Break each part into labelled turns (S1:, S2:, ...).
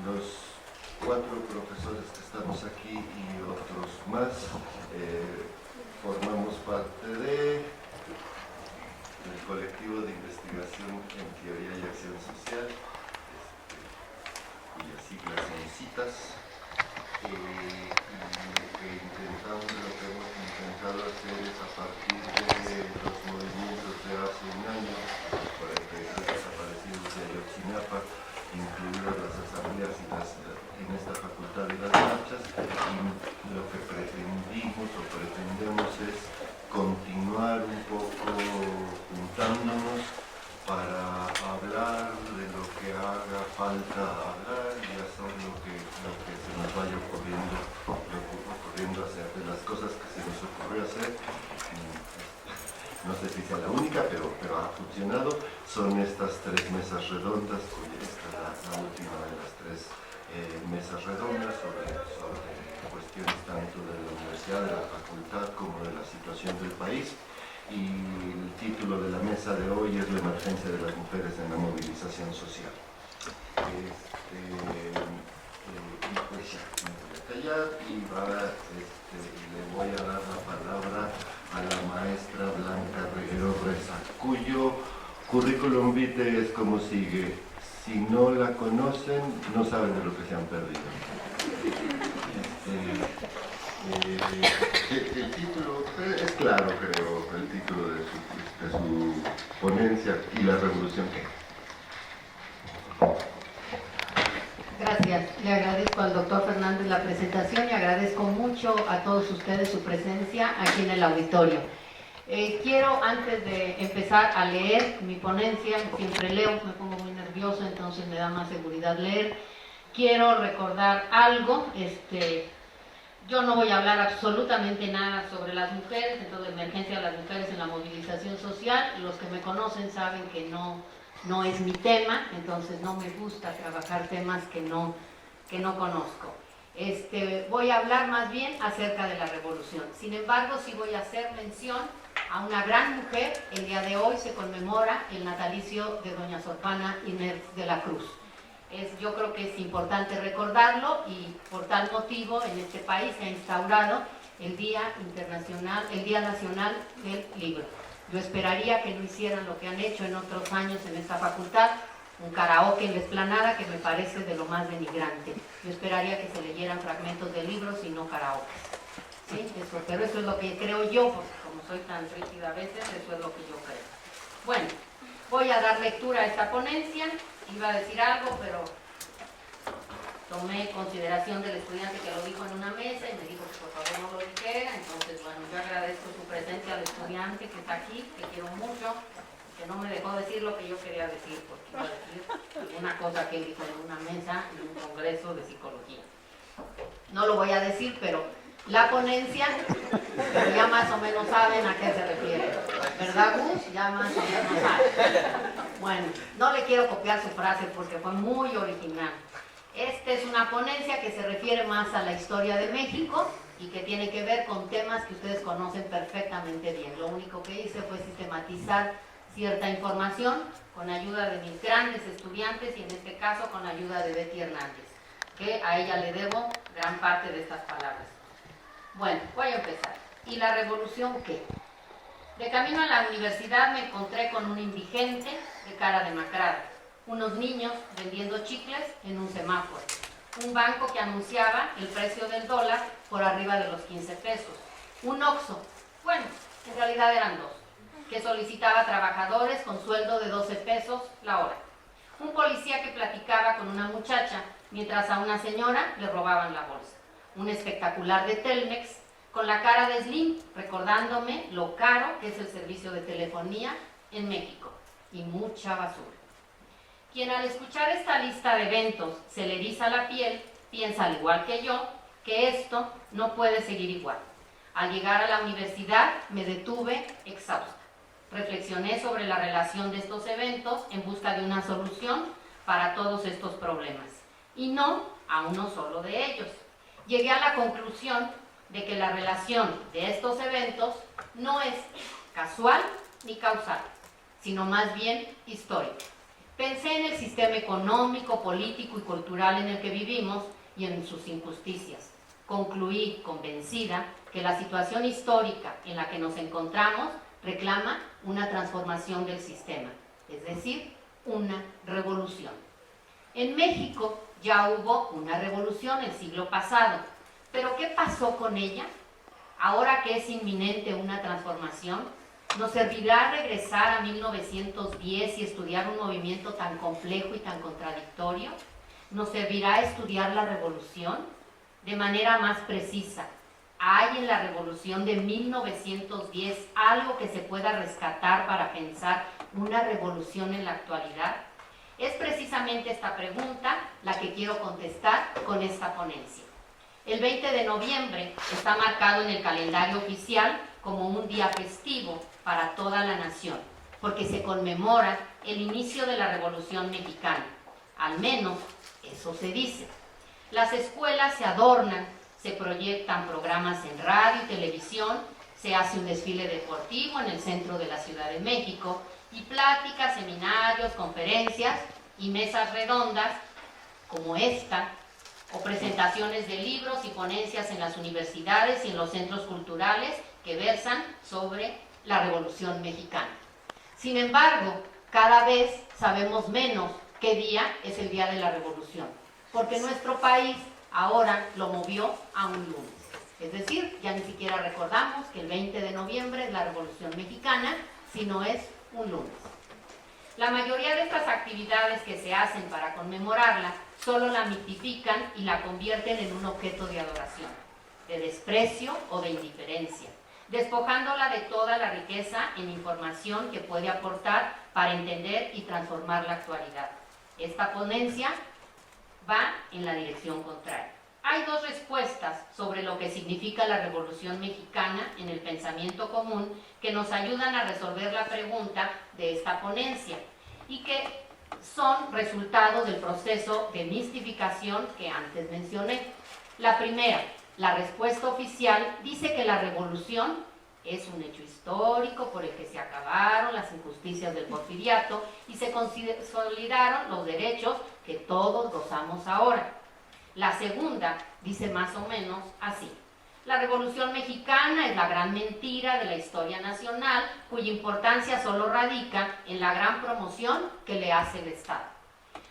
S1: los 4 profesores que estamos aquí y otros más formamos parte del colectivo de investigación en teoría y acción social, cuyas siglas son CITAS, y lo que hemos intentado hacer es, a partir de los movimientos de hace un año, los 43 desaparecidos de Ayotzinapa, incluir las asambleas en esta facultad y las marchas, y lo que pretendimos o pretendemos es continuar un poco juntándonos para hablar de lo que haga falta hablar y hacer lo que se nos vaya ocurriendo hacer, de las cosas que se nos ocurrió hacer. No sé si sea la única, pero ha funcionado. Son estas 3 mesas redondas, esta es la última de las 3 mesas redondas sobre cuestiones tanto de la universidad, de la facultad, como de la situación del país. Y el título de la mesa de hoy es la emergencia de las mujeres en la movilización social. Y pues ya, me voy a callar y le voy a dar la palabra a la maestra Blanca Reguero Reza, cuyo currículum vitae es como sigue: si no la conocen, no saben de lo que se han perdido. El título es claro, creo, el título de su ponencia y la revolución que...
S2: Gracias. Le agradezco al doctor Fernández la presentación y agradezco mucho a todos ustedes su presencia aquí en el auditorio. Quiero, antes de empezar a leer mi ponencia, siempre leo, me pongo muy nervioso, entonces me da más seguridad leer. Quiero recordar algo. Yo no voy a hablar absolutamente nada sobre las mujeres, entonces la emergencia de las mujeres en la movilización social. Los que me conocen saben que no es mi tema, entonces no me gusta trabajar temas que no conozco. Voy a hablar más bien acerca de la revolución. Sin embargo, sí voy a hacer mención a una gran mujer. El día de hoy se conmemora el natalicio de doña Sor Juana Inés de la Cruz. Yo creo que es importante recordarlo y por tal motivo en este país se ha instaurado el Día Nacional del Libro. Yo esperaría que no hicieran lo que han hecho en otros años en esta facultad, un karaoke en la explanada, que me parece de lo más denigrante. Yo esperaría que se leyeran fragmentos de libros y no karaoke. ¿Sí? Pero eso es lo que creo yo, porque como soy tan rígida a veces, eso es lo que yo creo. Bueno, voy a dar lectura a esta ponencia. Iba a decir algo, pero tomé consideración del estudiante que lo dijo en una mesa y me dijo que por favor no lo dijera. Entonces, bueno, yo agradezco su presencia al estudiante que está aquí, que quiero mucho, que no me dejó decir lo que yo quería decir, porque iba a decir alguna cosa que él dijo en una mesa en un congreso de psicología. No lo voy a decir, pero la ponencia, ya más o menos saben a qué se refiere, ¿verdad, Gus? Ya más o menos saben. Bueno, no le quiero copiar su frase porque fue muy original. Esta es una ponencia que se refiere más a la historia de México y que tiene que ver con temas que ustedes conocen perfectamente bien. Lo único que hice fue sistematizar cierta información con ayuda de mis grandes estudiantes y en este caso con ayuda de Betty Hernández, que a ella le debo gran parte de estas palabras. Bueno, voy a empezar. ¿Y la revolución qué? De camino a la universidad me encontré con un indigente de cara demacrada, unos niños vendiendo chicles en un semáforo, un banco que anunciaba el precio del dólar por arriba de los 15 pesos, un Oxxo, bueno, en realidad eran 2, que solicitaba trabajadores con sueldo de 12 pesos la hora, un policía que platicaba con una muchacha mientras a una señora le robaban la bolsa, un espectacular de Telmex con la cara de Slim, recordándome lo caro que es el servicio de telefonía en México, y mucha basura. Quien al escuchar esta lista de eventos se le eriza la piel, piensa al igual que yo, que esto no puede seguir igual. Al llegar a la universidad me detuve exhausta. Reflexioné sobre la relación de estos eventos en busca de una solución para todos estos problemas, y no a uno solo de ellos. Llegué a la conclusión de que la relación de estos eventos no es casual ni causal, sino más bien histórica. Pensé en el sistema económico, político y cultural en el que vivimos y en sus injusticias. Concluí convencida que la situación histórica en la que nos encontramos reclama una transformación del sistema, es decir, una revolución. En México ya hubo una revolución el siglo pasado, pero ¿qué pasó con ella? Ahora que es inminente una transformación, ¿nos servirá regresar a 1910 y estudiar un movimiento tan complejo y tan contradictorio? ¿Nos servirá estudiar la revolución? De manera más precisa, ¿hay en la revolución de 1910 algo que se pueda rescatar para pensar una revolución en la actualidad? Es precisamente esta pregunta la que quiero contestar con esta ponencia. El 20 de noviembre está marcado en el calendario oficial como un día festivo para toda la nación, porque se conmemora el inicio de la Revolución Mexicana. Al menos eso se dice. Las escuelas se adornan, se proyectan programas en radio y televisión, se hace un desfile deportivo en el centro de la Ciudad de México y pláticas, seminarios, conferencias y mesas redondas como esta, o presentaciones de libros y ponencias en las universidades y en los centros culturales que versan sobre la Revolución Mexicana. Sin embargo, cada vez sabemos menos qué día es el día de la Revolución, porque nuestro país ahora lo movió a un lunes. Es decir, ya ni siquiera recordamos que el 20 de noviembre es la Revolución Mexicana, sino es un lunes. La mayoría de estas actividades que se hacen para conmemorarla solo la mitifican y la convierten en un objeto de adoración, de desprecio o de indiferencia, despojándola de toda la riqueza en información que puede aportar para entender y transformar la actualidad. Esta ponencia va en la dirección contraria. Hay dos respuestas sobre lo que significa la Revolución Mexicana en el pensamiento común que nos ayudan a resolver la pregunta de esta ponencia y que son resultado del proceso de mistificación que antes mencioné. La primera, la respuesta oficial, dice que la revolución es un hecho histórico por el que se acabaron las injusticias del porfiriato y se consolidaron los derechos que todos gozamos ahora. La segunda dice más o menos así: la Revolución Mexicana es la gran mentira de la historia nacional, cuya importancia solo radica en la gran promoción que le hace el Estado.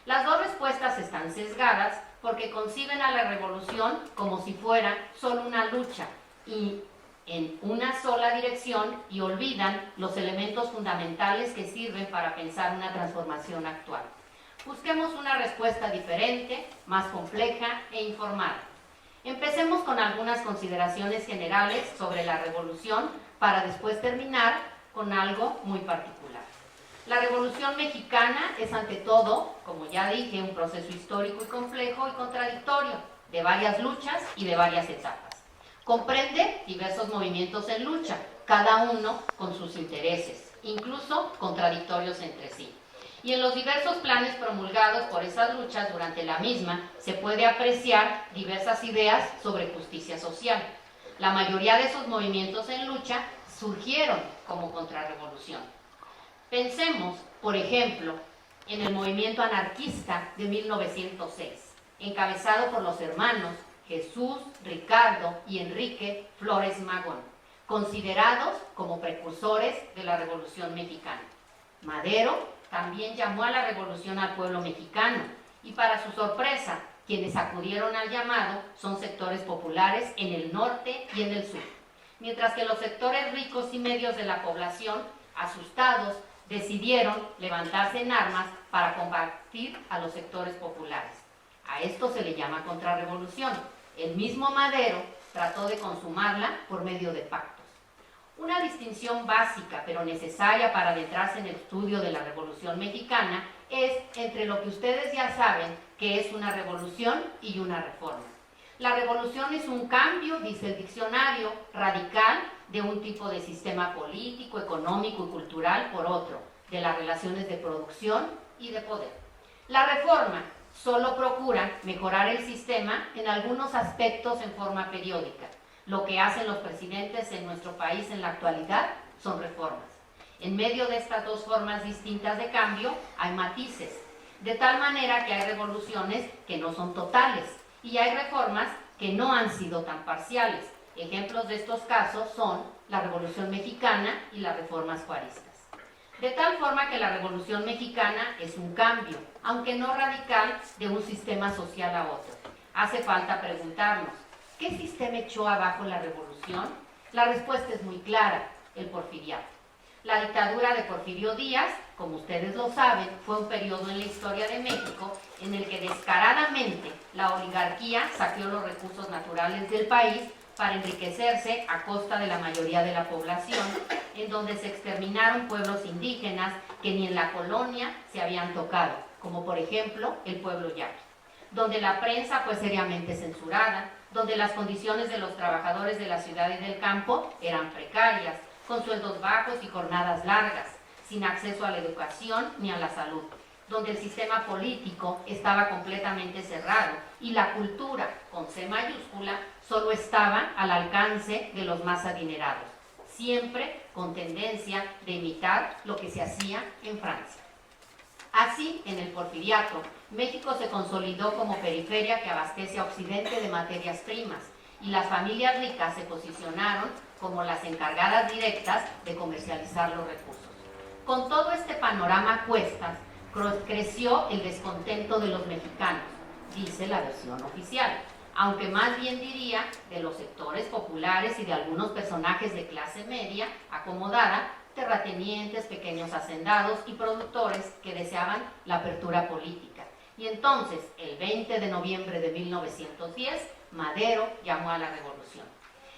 S2: Las dos respuestas están sesgadas porque conciben a la revolución como si fuera solo una lucha y en una sola dirección y olvidan los elementos fundamentales que sirven para pensar una transformación actual. Busquemos una respuesta diferente, más compleja e informada. Empecemos con algunas consideraciones generales sobre la revolución para después terminar con algo muy particular. La Revolución Mexicana es ante todo, como ya dije, un proceso histórico y complejo y contradictorio, de varias luchas y de varias etapas. Comprende diversos movimientos en lucha, cada uno con sus intereses, incluso contradictorios entre sí. Y en los diversos planes promulgados por esas luchas durante la misma se puede apreciar diversas ideas sobre justicia social. La mayoría de esos movimientos en lucha surgieron como contrarrevolución. Pensemos, por ejemplo, en el movimiento anarquista de 1906, encabezado por los hermanos Jesús, Ricardo y Enrique Flores Magón, considerados como precursores de la Revolución Mexicana. Madero también llamó a la revolución al pueblo mexicano y para su sorpresa, quienes acudieron al llamado son sectores populares en el norte y en el sur, mientras que los sectores ricos y medios de la población, asustados, decidieron levantarse en armas para combatir a los sectores populares. A esto se le llama contrarrevolución. El mismo Madero trató de consumarla por medio de pactos. Una distinción básica pero necesaria para adentrarse en el estudio de la Revolución Mexicana es entre lo que ustedes ya saben que es una revolución y una reforma. La revolución es un cambio, dice el diccionario, radical de un tipo de sistema político, económico y cultural por otro, de las relaciones de producción y de poder. La reforma solo procura mejorar el sistema en algunos aspectos en forma periódica. Lo que hacen los presidentes en nuestro país en la actualidad son reformas. En medio de estas dos formas distintas de cambio hay matices, de tal manera que hay revoluciones que no son totales y hay reformas que no han sido tan parciales. Ejemplos de estos casos son la Revolución Mexicana y las reformas juaristas. De tal forma que la Revolución Mexicana es un cambio, aunque no radical, de un sistema social a otro. Hace falta preguntarnos, ¿qué sistema echó abajo la revolución? La respuesta es muy clara, el porfiriato. La dictadura de Porfirio Díaz, como ustedes lo saben, fue un periodo en la historia de México en el que descaradamente la oligarquía saqueó los recursos naturales del país para enriquecerse a costa de la mayoría de la población, en donde se exterminaron pueblos indígenas que ni en la colonia se habían tocado, como por ejemplo el pueblo yaqui, donde la prensa fue seriamente censurada, donde las condiciones de los trabajadores de la ciudad y del campo eran precarias, con sueldos bajos y jornadas largas, sin acceso a la educación ni a la salud, donde el sistema político estaba completamente cerrado y la cultura, con C mayúscula, solo estaba al alcance de los más adinerados, siempre con tendencia de imitar lo que se hacía en Francia. Así, en el porfiriato, México se consolidó como periferia que abastece a Occidente de materias primas y las familias ricas se posicionaron como las encargadas directas de comercializar los recursos. Con todo este panorama a cuestas, creció el descontento de los mexicanos, dice la versión oficial, aunque más bien diría de los sectores populares y de algunos personajes de clase media acomodada, terratenientes, pequeños hacendados y productores que deseaban la apertura política. Y entonces, el 20 de noviembre de 1910, Madero llamó a la revolución.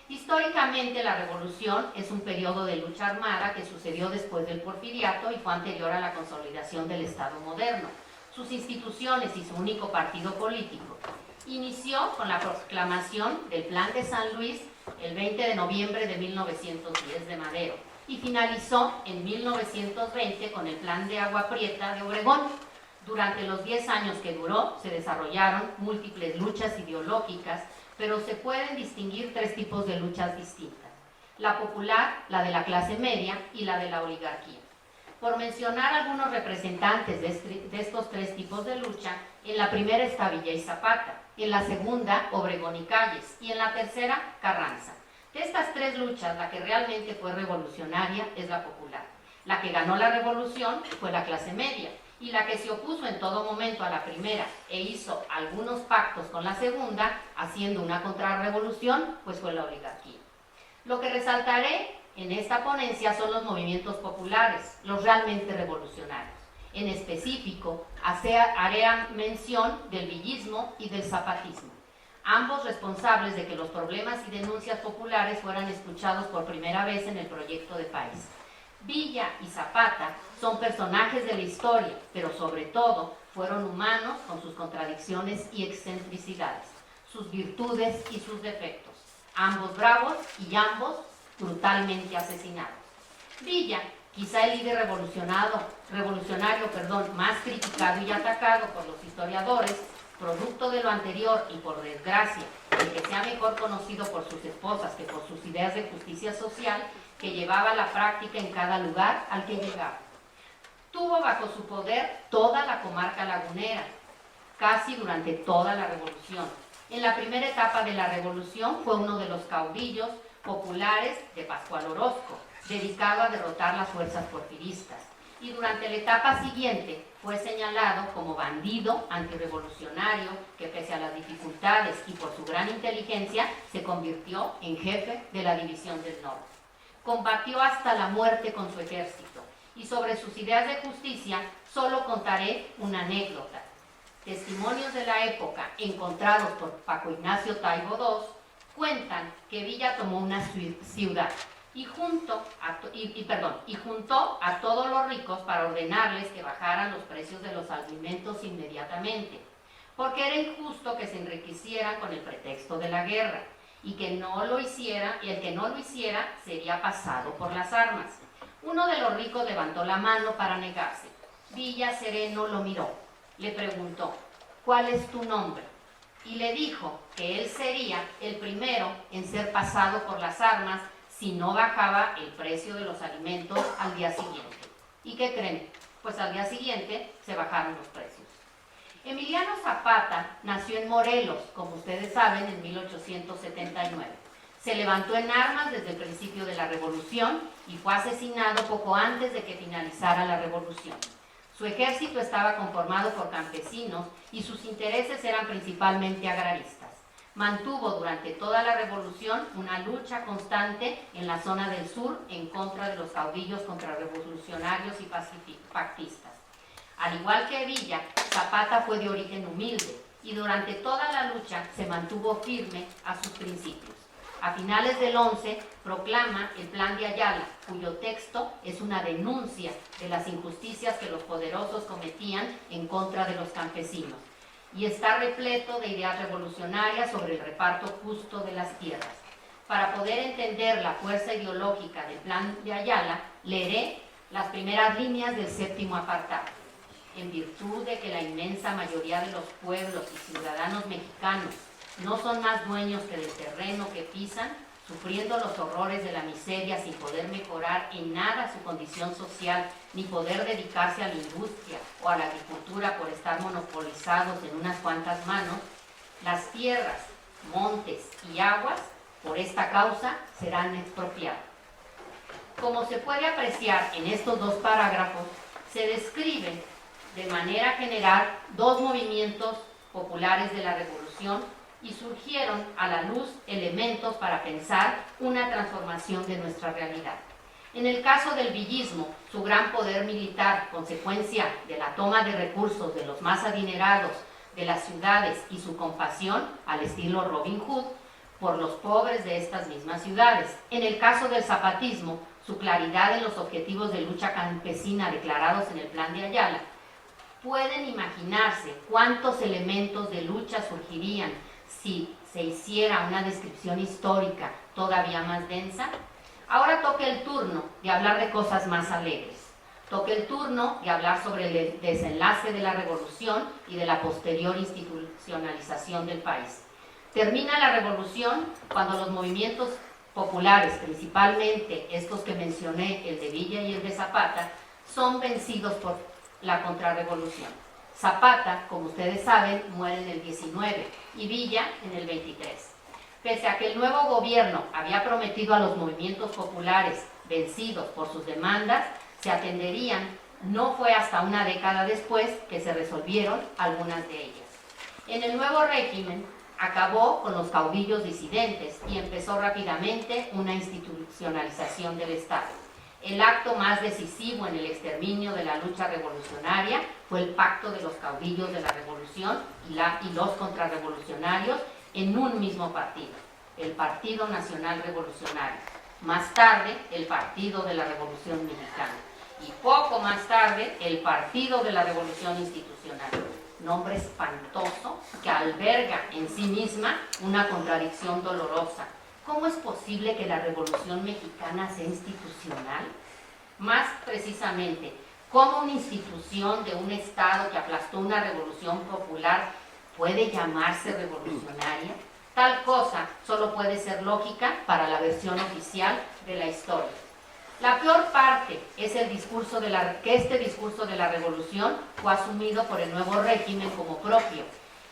S2: Históricamente, la revolución es un periodo de lucha armada que sucedió después del porfiriato y fue anterior a la consolidación del Estado moderno. Sus instituciones y su único partido político. Inició con la proclamación del Plan de San Luis el 20 de noviembre de 1910 de Madero y finalizó en 1920 con el Plan de Agua Prieta de Obregón. Durante los 10 años que duró, se desarrollaron múltiples luchas ideológicas, pero se pueden distinguir tres tipos de luchas distintas: la popular, la de la clase media y la de la oligarquía. Por mencionar algunos representantes de estos tres tipos de lucha, en la primera está Villa y Zapata, en la segunda Obregón y Calles y en la tercera Carranza. De estas tres luchas, la que realmente fue revolucionaria es la popular. La que ganó la revolución fue la clase media, y la que se opuso en todo momento a la primera e hizo algunos pactos con la segunda, haciendo una contrarrevolución, pues fue la oligarquía. Lo que resaltaré en esta ponencia son los movimientos populares, los realmente revolucionarios. En específico, haré mención del villismo y del zapatismo, ambos responsables de que los problemas y denuncias populares fueran escuchados por primera vez en el proyecto de país. Villa y Zapata son personajes de la historia, pero sobre todo fueron humanos con sus contradicciones y excentricidades, sus virtudes y sus defectos, ambos bravos y ambos brutalmente asesinados. Villa, quizá el líder revolucionario más criticado y atacado por los historiadores, producto de lo anterior y por desgracia, el que sea mejor conocido por sus esposas que por sus ideas de justicia social, que llevaba a la práctica en cada lugar al que llegaba. Tuvo bajo su poder toda la comarca lagunera, casi durante toda la revolución. En la primera etapa de la revolución fue uno de los caudillos populares de Pascual Orozco, dedicado a derrotar las fuerzas porfiristas. Y durante la etapa siguiente fue señalado como bandido antirrevolucionario que, pese a las dificultades y por su gran inteligencia, se convirtió en jefe de la División del Norte. Combatió hasta la muerte con su ejército, y sobre sus ideas de justicia solo contaré una anécdota. Testimonios de la época encontrados por Paco Ignacio Taibo II cuentan que Villa tomó una ciudad y juntó a todos los ricos para ordenarles que bajaran los precios de los alimentos inmediatamente, porque era injusto que se enriquecieran con el pretexto de la guerra, y que no lo hiciera, y el que no lo hiciera sería pasado por las armas. Uno de los ricos levantó la mano para negarse. Villa sereno lo miró, le preguntó: ¿cuál es tu nombre? Y le dijo que él sería el primero en ser pasado por las armas si no bajaba el precio de los alimentos al día siguiente. ¿Y qué creen? Pues al día siguiente se bajaron los precios. Emiliano Zapata nació en Morelos, como ustedes saben, en 1879. Se levantó en armas desde el principio de la Revolución y fue asesinado poco antes de que finalizara la Revolución. Su ejército estaba conformado por campesinos y sus intereses eran principalmente agraristas. Mantuvo durante toda la Revolución una lucha constante en la zona del sur en contra de los caudillos contrarrevolucionarios y pactistas. Al igual que Villa, Zapata fue de origen humilde y durante toda la lucha se mantuvo firme a sus principios. A finales del 11 proclama el Plan de Ayala, cuyo texto es una denuncia de las injusticias que los poderosos cometían en contra de los campesinos y está repleto de ideas revolucionarias sobre el reparto justo de las tierras. Para poder entender la fuerza ideológica del Plan de Ayala, leeré las primeras líneas del 7º apartado. En virtud de que la inmensa mayoría de los pueblos y ciudadanos mexicanos no son más dueños que del terreno que pisan, sufriendo los horrores de la miseria sin poder mejorar en nada su condición social, ni poder dedicarse a la industria o a la agricultura por estar monopolizados en unas cuantas manos, las tierras, montes y aguas, por esta causa, serán expropiadas. Como se puede apreciar en estos dos parágrafos, se describen de manera general dos movimientos populares de la Revolución y surgieron a la luz elementos para pensar una transformación de nuestra realidad. En el caso del villismo, su gran poder militar, consecuencia de la toma de recursos de los más adinerados de las ciudades y su compasión, al estilo Robin Hood, por los pobres de estas mismas ciudades. En el caso del zapatismo, su claridad en los objetivos de lucha campesina declarados en el Plan de Ayala. ¿Pueden imaginarse cuántos elementos de lucha surgirían si se hiciera una descripción histórica todavía más densa? Ahora toca el turno de hablar de cosas más alegres. Toca el turno de hablar sobre el desenlace de la Revolución y de la posterior institucionalización del país. Termina la Revolución cuando los movimientos populares, principalmente estos que mencioné, el de Villa y el de Zapata, son vencidos por la contrarrevolución. Zapata, como ustedes saben, muere en el 19 y Villa en el 23. Pese a que el nuevo gobierno había prometido a los movimientos populares vencidos por sus demandas, se atenderían, no fue hasta una década después que se resolvieron algunas de ellas. En el nuevo régimen acabó con los caudillos disidentes y empezó rápidamente una institucionalización del Estado. El acto más decisivo en el exterminio de la lucha revolucionaria fue el pacto de los caudillos de la revolución y los contrarrevolucionarios en un mismo partido, el Partido Nacional Revolucionario. Más tarde, el Partido de la Revolución Mexicana. Y poco más tarde, el Partido de la Revolución Institucional. Nombre espantoso que alberga en sí misma una contradicción dolorosa. ¿Cómo es posible que la Revolución Mexicana sea institucional? Más precisamente, ¿cómo una institución de un Estado que aplastó una revolución popular puede llamarse revolucionaria? Tal cosa solo puede ser lógica para la versión oficial de la historia. La peor parte es que este discurso de la revolución fue asumido por el nuevo régimen como propio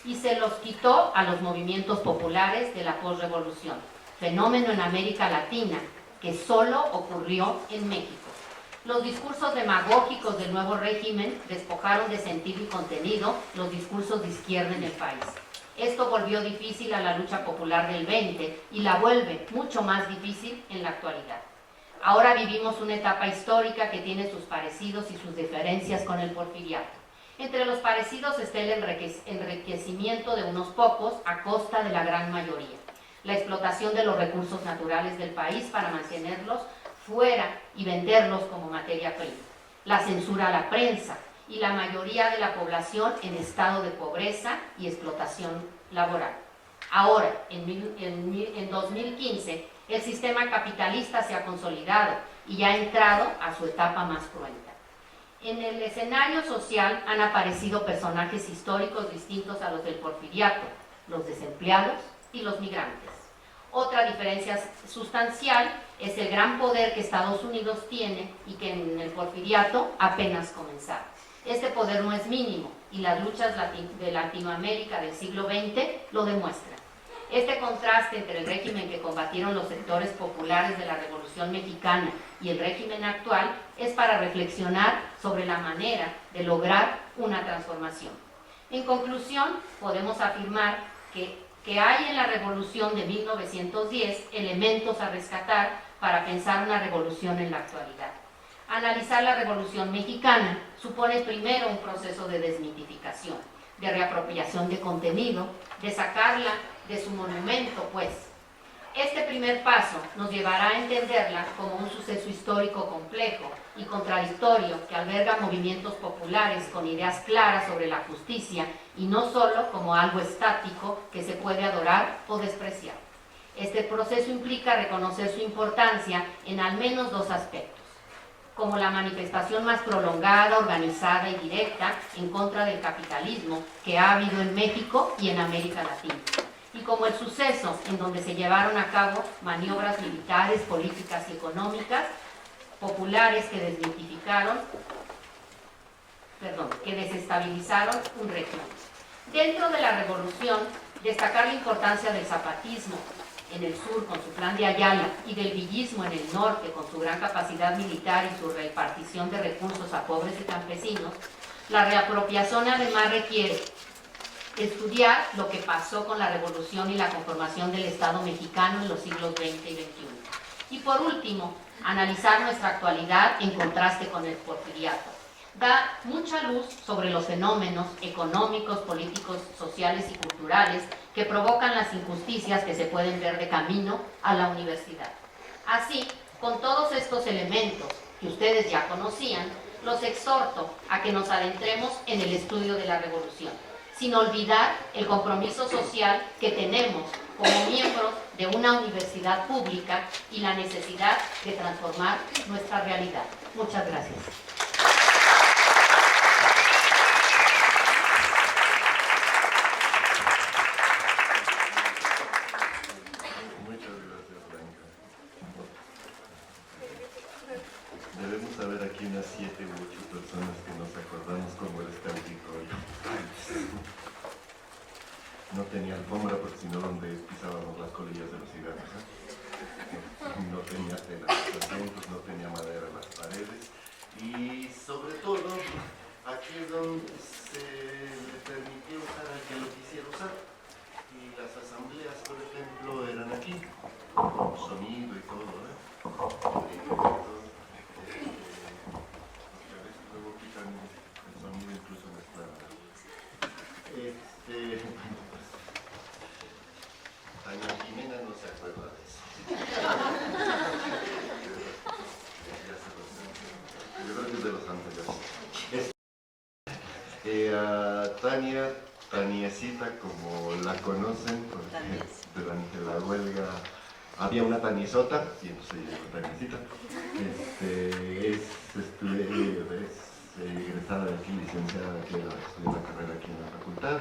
S2: y se los quitó a los movimientos populares de la posrevolución, fenómeno en América Latina que solo ocurrió en México. Los discursos demagógicos del nuevo régimen despojaron de sentido y contenido los discursos de izquierda en el país. Esto volvió difícil a la lucha popular del 20 y la vuelve mucho más difícil en la actualidad. Ahora vivimos una etapa histórica que tiene sus parecidos y sus diferencias con el porfiriato. Entre los parecidos está el enriquecimiento de unos pocos a costa de la gran mayoría, la explotación de los recursos naturales del país para mantenerlos fuera y venderlos como materia prima, la censura a la prensa y la mayoría de la población en estado de pobreza y explotación laboral. Ahora, en 2015, el sistema capitalista se ha consolidado y ha entrado a su etapa más cruenta. En el escenario social han aparecido personajes históricos distintos a los del porfiriato, los desempleados y los migrantes. Otra diferencia sustancial es el gran poder que Estados Unidos tiene y que en el porfiriato apenas comenzaba. Este poder no es mínimo y las luchas de Latinoamérica del siglo XX lo demuestran. Este contraste entre el régimen que combatieron los sectores populares de la Revolución Mexicana y el régimen actual es para reflexionar sobre la manera de lograr una transformación. En conclusión, podemos afirmar que hay en la revolución de 1910 elementos a rescatar para pensar una revolución en la actualidad. Analizar la Revolución Mexicana supone primero un proceso de desmitificación, de reapropiación de contenido, de sacarla de su monumento, pues. Este primer paso nos llevará a entenderla como un suceso histórico complejo y contradictorio que alberga movimientos populares con ideas claras sobre la justicia y no solo como algo estático que se puede adorar o despreciar. Este proceso implica reconocer su importancia en al menos dos aspectos: como la manifestación más prolongada, organizada y directa en contra del capitalismo que ha habido en México y en América Latina, y como el suceso en donde se llevaron a cabo maniobras militares, políticas y económicas populares que desestabilizaron un régimen. Dentro de la revolución, destacar la importancia del zapatismo en el sur con su plan de Ayala y del villismo en el norte con su gran capacidad militar y su repartición de recursos a pobres y campesinos. La reapropiación además requiere estudiar lo que pasó con la revolución y la conformación del Estado mexicano en los siglos XX y XXI. Y por último, analizar nuestra actualidad en contraste con el porfiriato. Da mucha luz sobre los fenómenos económicos, políticos, sociales y culturales que provocan las injusticias que se pueden ver de camino a la universidad. Así, con todos estos elementos que ustedes ya conocían, los exhorto a que nos adentremos en el estudio de la revolución, sin olvidar el compromiso social que tenemos como miembros de una universidad pública y la necesidad de transformar nuestra realidad. Muchas gracias.
S1: Muchas gracias, Blanca. Debemos haber aquí unas 7 u 8 personas que nos acordamos cómo era este auditorio. No tenía alfombra porque si no, donde pisábamos las colillas de los cigarros, ¿eh? No tenía tela en los asientos, no tenía madera en las paredes y sobre todo aquí es donde se le permitió usar a quien lo quisiera usar, y las asambleas, por ejemplo, eran aquí, con sonido y todo, ¿eh? Porque a veces luego quitan el sonido incluso en esta... Doña Jimena no se acuerda de eso. Ya se lo sé. Yo creo que es de los anteriores. A Taniecita, como la conocen, porque durante la huelga había una Taniesota, y entonces se llamó Taniecita. Es egresada de aquí, licenciada aquí, estudió la carrera aquí en la facultad.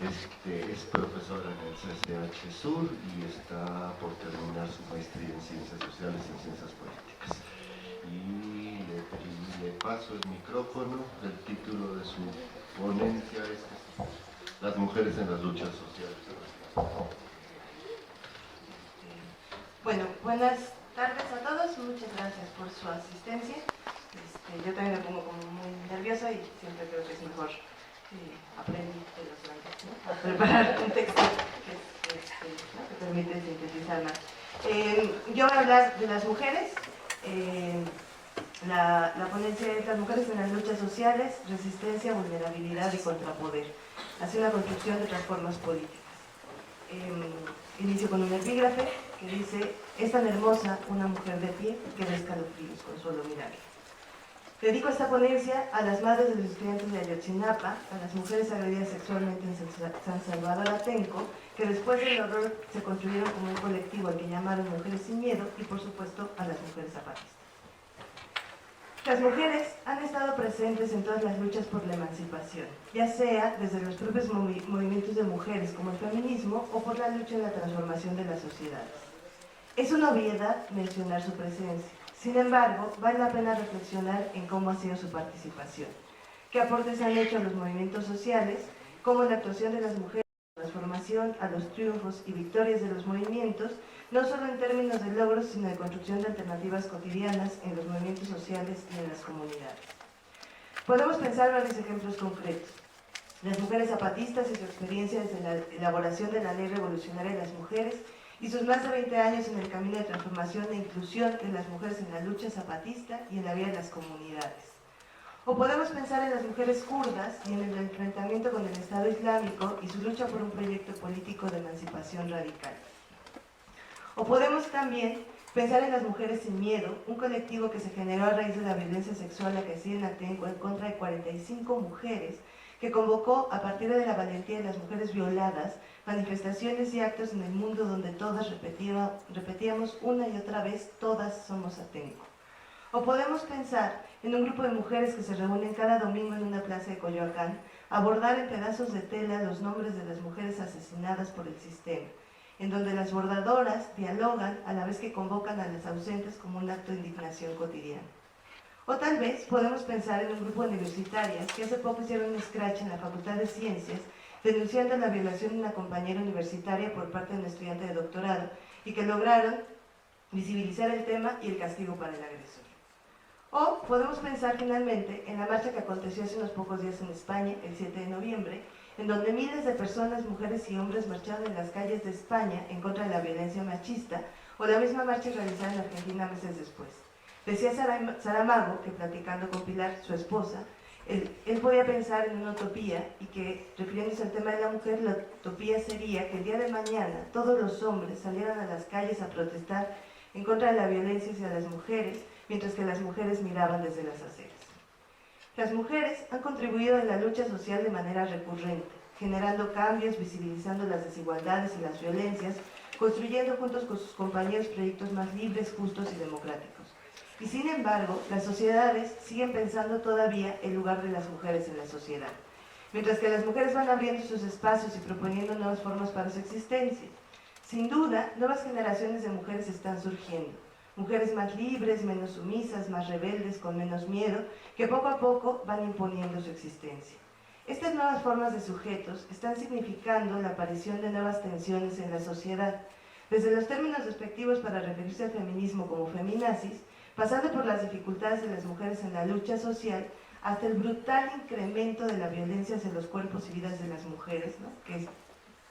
S1: Es profesora en el CCH Sur y está por terminar su maestría en Ciencias Sociales y en Ciencias Políticas. Y le paso el micrófono. El título de su ponencia es Las mujeres en las luchas sociales.
S3: Bueno, buenas tardes a todos. Muchas gracias por su asistencia. Yo también me pongo como muy nerviosa y siempre creo que es mejor aprendí de los grandes, ¿no? A preparar un texto que permite sintetizar más. Yo voy a hablar de las mujeres. La ponencia es Las mujeres en las luchas sociales, resistencia, vulnerabilidad y contrapoder. Hace una construcción de otras formas políticas. Inicio con un epígrafe que dice: es tan hermosa una mujer de pie que da escalofríos con solo mirarla. Dedico esta ponencia a las madres de los estudiantes de Ayotzinapa, a las mujeres agredidas sexualmente en San Salvador Atenco, que después del horror se construyeron como un colectivo al que llamaron Mujeres Sin Miedo, y por supuesto a las mujeres zapatistas. Las mujeres han estado presentes en todas las luchas por la emancipación, ya sea desde los propios movimientos de mujeres como el feminismo o por la lucha en la transformación de las sociedades. Es una obviedad mencionar su presencia. Sin embargo, vale la pena reflexionar en cómo ha sido su participación, qué aportes se han hecho a los movimientos sociales, cómo la actuación de las mujeres en la transformación, a los triunfos y victorias de los movimientos, no solo en términos de logros, sino de construcción de alternativas cotidianas en los movimientos sociales y en las comunidades. Podemos pensar varios ejemplos concretos. Las mujeres zapatistas y su experiencia desde la elaboración de la Ley Revolucionaria de las Mujeres y sus más de 20 años en el camino de transformación e inclusión de las mujeres en la lucha zapatista y en la vida de las comunidades. O podemos pensar en las mujeres kurdas y en el enfrentamiento con el Estado Islámico y su lucha por un proyecto político de emancipación radical. O podemos también pensar en las mujeres sin miedo, un colectivo que se generó a raíz de la violencia sexual acrecida en Atenco en contra de 45 mujeres, que convocó, a partir de la valentía de las mujeres violadas, manifestaciones y actos en el mundo donde todas repetíamos una y otra vez, todas somos Atenco. O podemos pensar en un grupo de mujeres que se reúnen cada domingo en una plaza de Coyoacán a bordar en pedazos de tela los nombres de las mujeres asesinadas por el sistema, en donde las bordadoras dialogan a la vez que convocan a las ausentes como un acto de indignación cotidiana. O tal vez podemos pensar en un grupo de universitarias que hace poco hicieron un scratch en la Facultad de Ciencias denunciando la violación de una compañera universitaria por parte de un estudiante de doctorado y que lograron visibilizar el tema y el castigo para el agresor. O podemos pensar finalmente en la marcha que aconteció hace unos pocos días en España, el 7 de noviembre, en donde miles de personas, mujeres y hombres marcharon en las calles de España en contra de la violencia machista, o la misma marcha realizada en Argentina meses después. Decía Saramago que, platicando con Pilar, su esposa, él podía pensar en una utopía y que, refiriéndose al tema de la mujer, la utopía sería que el día de mañana todos los hombres salieran a las calles a protestar en contra de la violencia hacia las mujeres, mientras que las mujeres miraban desde las aceras. Las mujeres han contribuido en la lucha social de manera recurrente, generando cambios, visibilizando las desigualdades y las violencias, construyendo juntos con sus compañeros proyectos más libres, justos y democráticos. Y sin embargo, las sociedades siguen pensando todavía el lugar de las mujeres en la sociedad, mientras que las mujeres van abriendo sus espacios y proponiendo nuevas formas para su existencia. Sin duda, nuevas generaciones de mujeres están surgiendo, mujeres más libres, menos sumisas, más rebeldes, con menos miedo, que poco a poco van imponiendo su existencia. Estas nuevas formas de sujetos están significando la aparición de nuevas tensiones en la sociedad, desde los términos despectivos para referirse al feminismo como feminazis, pasando por las dificultades de las mujeres en la lucha social, hasta el brutal incremento de la violencia hacia los cuerpos y vidas de las mujeres, ¿no?, que es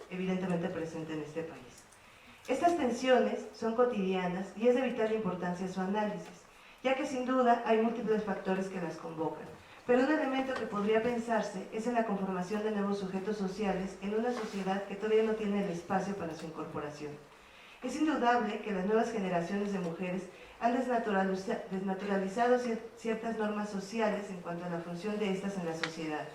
S3: evidentemente presente en este país. Estas tensiones son cotidianas y es de vital importancia su análisis, ya que sin duda hay múltiples factores que las convocan, pero un elemento que podría pensarse es en la conformación de nuevos sujetos sociales en una sociedad que todavía no tiene el espacio para su incorporación. Es indudable que las nuevas generaciones de mujeres han desnaturalizado ciertas normas sociales en cuanto a la función de estas en la sociedad.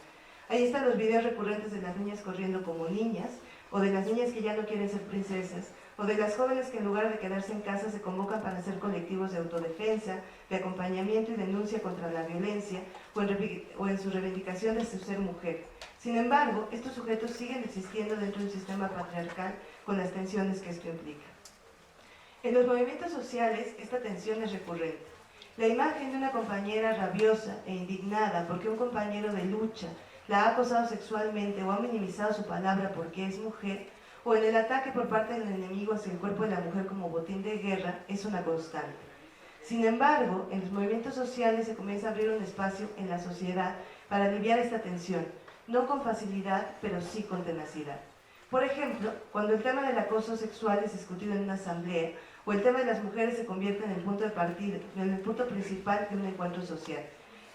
S3: Ahí están los videos recurrentes de las niñas corriendo como niñas, o de las niñas que ya no quieren ser princesas, o de las jóvenes que en lugar de quedarse en casa se convocan para hacer colectivos de autodefensa, de acompañamiento y denuncia contra la violencia, o en su reivindicación de su ser mujer. Sin embargo, estos sujetos siguen existiendo dentro de un sistema patriarcal con las tensiones que esto implica. En los movimientos sociales, esta tensión es recurrente. La imagen de una compañera rabiosa e indignada porque un compañero de lucha la ha acosado sexualmente o ha minimizado su palabra porque es mujer, o en el ataque por parte del enemigo hacia el cuerpo de la mujer como botín de guerra, es una constante. Sin embargo, en los movimientos sociales se comienza a abrir un espacio en la sociedad para aliviar esta tensión, no con facilidad, pero sí con tenacidad. Por ejemplo, cuando el tema del acoso sexual es discutido en una asamblea, o el tema de las mujeres se convierte en el punto de partida, en el punto principal de un encuentro social,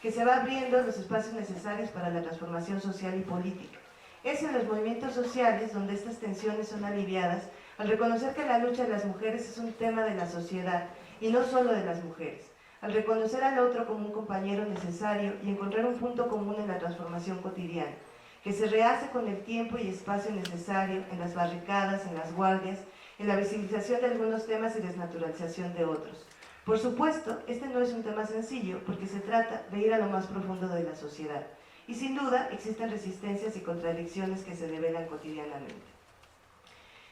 S3: que se va abriendo los espacios necesarios para la transformación social y política. Es en los movimientos sociales donde estas tensiones son aliviadas al reconocer que la lucha de las mujeres es un tema de la sociedad y no solo de las mujeres, al reconocer al otro como un compañero necesario y encontrar un punto común en la transformación cotidiana, que se rehace con el tiempo y espacio necesario en las barricadas, en las guardias, en la visibilización de algunos temas y desnaturalización de otros. Por supuesto, este no es un tema sencillo porque se trata de ir a lo más profundo de la sociedad y sin duda existen resistencias y contradicciones que se develan cotidianamente.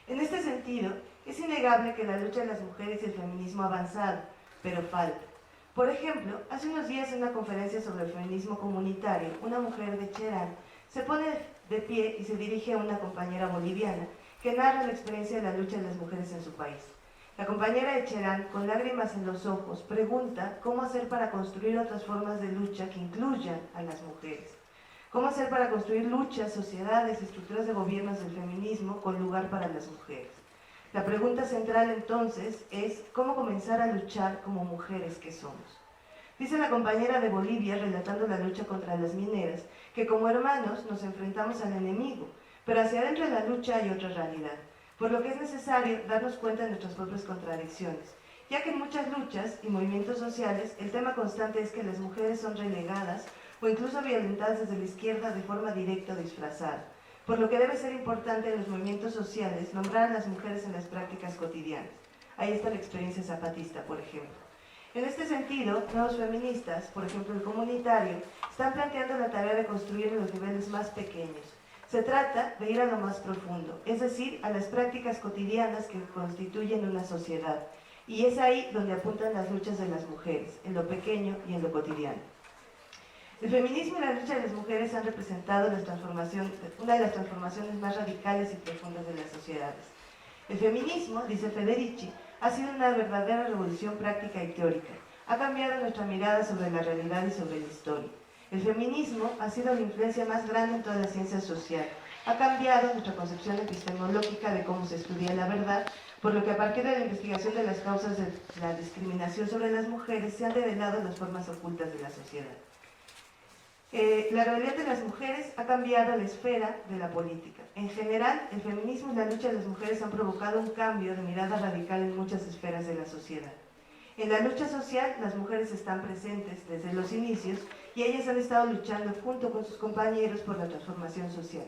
S3: En este sentido, es innegable que la lucha de las mujeres y el feminismo ha avanzado, pero falta. Por ejemplo, hace unos días en una conferencia sobre el feminismo comunitario, una mujer de Cherán se pone de pie y se dirige a una compañera boliviana que narra la experiencia de la lucha de las mujeres en su país. La compañera de Cherán, con lágrimas en los ojos, pregunta cómo hacer para construir otras formas de lucha que incluyan a las mujeres. Cómo hacer para construir luchas, sociedades, estructuras de gobiernos del feminismo con lugar para las mujeres. La pregunta central entonces es cómo comenzar a luchar como mujeres que somos. Dice la compañera de Bolivia, relatando la lucha contra las mineras, que como hermanos nos enfrentamos al enemigo, pero hacia adentro de la lucha hay otra realidad, por lo que es necesario darnos cuenta de nuestras propias contradicciones, ya que en muchas luchas y movimientos sociales el tema constante es que las mujeres son relegadas o incluso violentadas desde la izquierda de forma directa o disfrazada, por lo que debe ser importante en los movimientos sociales nombrar a las mujeres en las prácticas cotidianas. Ahí está la experiencia zapatista, por ejemplo. En este sentido, nuevos feministas, por ejemplo el comunitario, están planteando la tarea de construir en los niveles más pequeños. Se trata de ir a lo más profundo, es decir, a las prácticas cotidianas que constituyen una sociedad. Y es ahí donde apuntan las luchas de las mujeres, en lo pequeño y en lo cotidiano. El feminismo y la lucha de las mujeres han representado una de las transformaciones más radicales y profundas de las sociedades. El feminismo, dice Federici, ha sido una verdadera revolución práctica y teórica. Ha cambiado nuestra mirada sobre la realidad y sobre la historia. El feminismo ha sido la influencia más grande en toda la ciencia social. Ha cambiado nuestra concepción epistemológica de cómo se estudia la verdad, por lo que a partir de la investigación de las causas de la discriminación sobre las mujeres se han develado las formas ocultas de la sociedad. La realidad de las mujeres ha cambiado la esfera de la política. En general, el feminismo y la lucha de las mujeres han provocado un cambio de mirada radical en muchas esferas de la sociedad. En la lucha social, las mujeres están presentes desde los inicios y ellas han estado luchando junto con sus compañeros por la transformación social.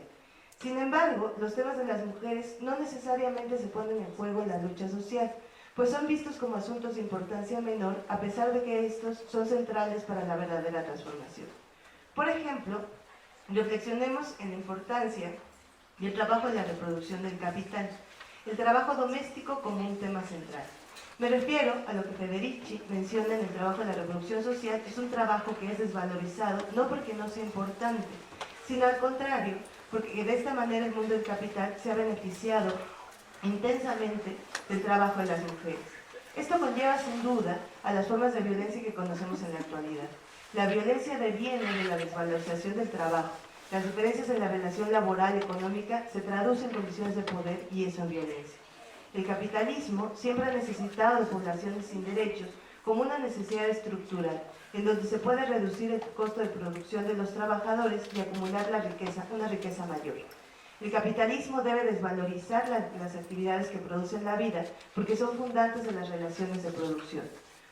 S3: Sin embargo, los temas de las mujeres no necesariamente se ponen en juego en la lucha social, pues son vistos como asuntos de importancia menor, a pesar de que estos son centrales para la verdadera transformación. Por ejemplo, reflexionemos en la importancia del trabajo en la reproducción del capital, el trabajo doméstico como un tema central. Me refiero a lo que Federici menciona en el trabajo de la reproducción social, es un trabajo que es desvalorizado, no porque no sea importante, sino al contrario, porque de esta manera el mundo del capital se ha beneficiado intensamente del trabajo de las mujeres. Esto conlleva sin duda a las formas de violencia que conocemos en la actualidad. La violencia deviene de la desvalorización del trabajo. Las diferencias en la relación laboral y económica se traducen en condiciones de poder y eso en violencia. El capitalismo siempre ha necesitado de poblaciones sin derechos como una necesidad estructural, en donde se puede reducir el costo de producción de los trabajadores y acumular una riqueza mayor. El capitalismo debe desvalorizar las actividades que producen la vida porque son fundantes de las relaciones de producción.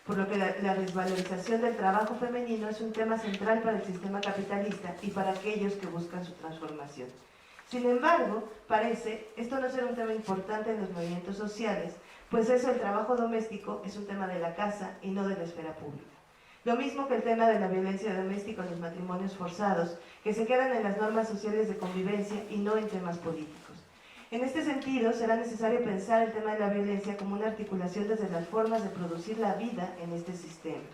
S3: Por lo que la desvalorización del trabajo femenino es un tema central para el sistema capitalista y para aquellos que buscan su transformación. Sin embargo, parece esto no ser un tema importante en los movimientos sociales, pues eso, el trabajo doméstico, es un tema de la casa y no de la esfera pública. Lo mismo que el tema de la violencia doméstica en los matrimonios forzados, que se quedan en las normas sociales de convivencia y no en temas políticos. En este sentido, será necesario pensar el tema de la violencia como una articulación desde las formas de producir la vida en este sistema.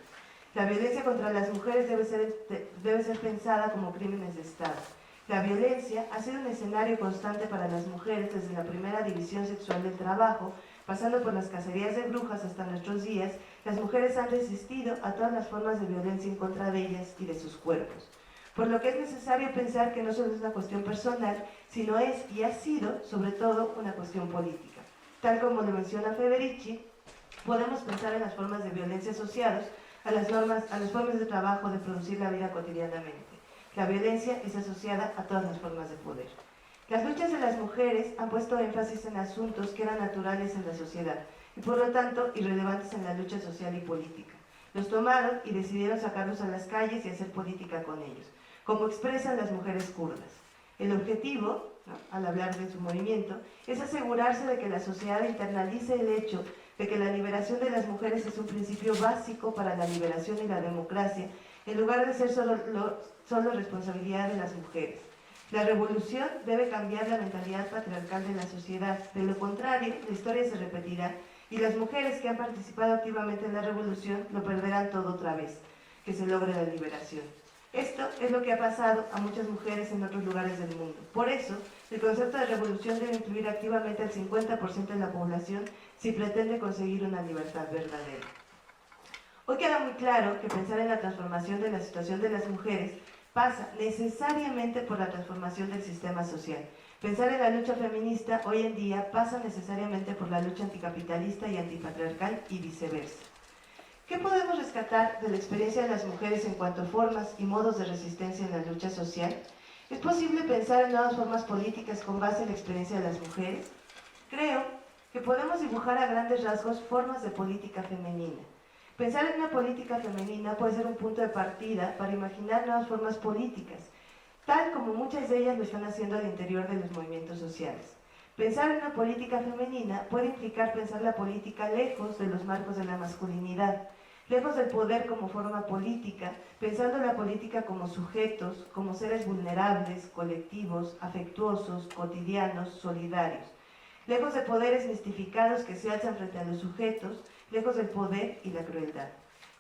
S3: La violencia contra las mujeres debe ser pensada como crímenes de Estado. La violencia ha sido un escenario constante para las mujeres desde la primera división sexual del trabajo, pasando por las cacerías de brujas hasta nuestros días. Las mujeres han resistido a todas las formas de violencia en contra de ellas y de sus cuerpos. Por lo que es necesario pensar que no solo es una cuestión personal, sino es y ha sido, sobre todo, una cuestión política. Tal como lo menciona Federici, podemos pensar en las formas de violencia asociadas a las formas de trabajo de producir la vida cotidianamente. La violencia es asociada a todas las formas de poder. Las luchas de las mujeres han puesto énfasis en asuntos que eran naturales en la sociedad y por lo tanto irrelevantes en la lucha social y política. Los tomaron y decidieron sacarlos a las calles y hacer política con ellos, como expresan las mujeres kurdas. El objetivo, al hablar de su movimiento, es asegurarse de que la sociedad internalice el hecho de que la liberación de las mujeres es un principio básico para la liberación y la democracia, en lugar de ser solo responsabilidad de las mujeres. La revolución debe cambiar la mentalidad patriarcal de la sociedad, de lo contrario, la historia se repetirá y las mujeres que han participado activamente en la revolución lo perderán todo otra vez, que se logre la liberación. Esto es lo que ha pasado a muchas mujeres en otros lugares del mundo. Por eso, el concepto de revolución debe incluir activamente al 50% de la población si pretende conseguir una libertad verdadera. Hoy queda muy claro que pensar en la transformación de la situación de las mujeres pasa necesariamente por la transformación del sistema social. Pensar en la lucha feminista hoy en día pasa necesariamente por la lucha anticapitalista y antipatriarcal y viceversa. ¿Qué podemos rescatar de la experiencia de las mujeres en cuanto a formas y modos de resistencia en la lucha social? ¿Es posible pensar en nuevas formas políticas con base en la experiencia de las mujeres? Creo que podemos dibujar a grandes rasgos formas de política femenina. Pensar en una política femenina puede ser un punto de partida para imaginar nuevas formas políticas, tal como muchas de ellas lo están haciendo al interior de los movimientos sociales. Pensar en una política femenina puede implicar pensar la política lejos de los marcos de la masculinidad, lejos del poder como forma política, pensando la política como sujetos, como seres vulnerables, colectivos, afectuosos, cotidianos, solidarios, lejos de poderes mistificados que se alzan frente a los sujetos, lejos del poder y la crueldad.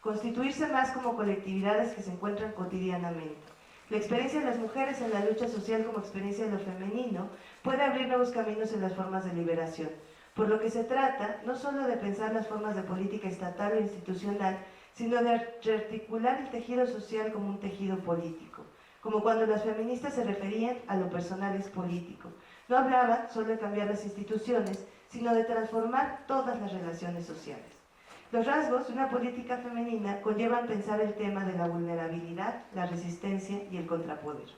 S3: Constituirse más como colectividades que se encuentran cotidianamente. La experiencia de las mujeres en la lucha social como experiencia de lo femenino puede abrir nuevos caminos en las formas de liberación, por lo que se trata no solo de pensar las formas de política estatal o institucional, sino de rearticular el tejido social como un tejido político, como cuando las feministas se referían a lo personal es político. No hablaban solo de cambiar las instituciones, sino de transformar todas las relaciones sociales. Los rasgos de una política femenina conllevan pensar el tema de la vulnerabilidad, la resistencia y el contrapoder.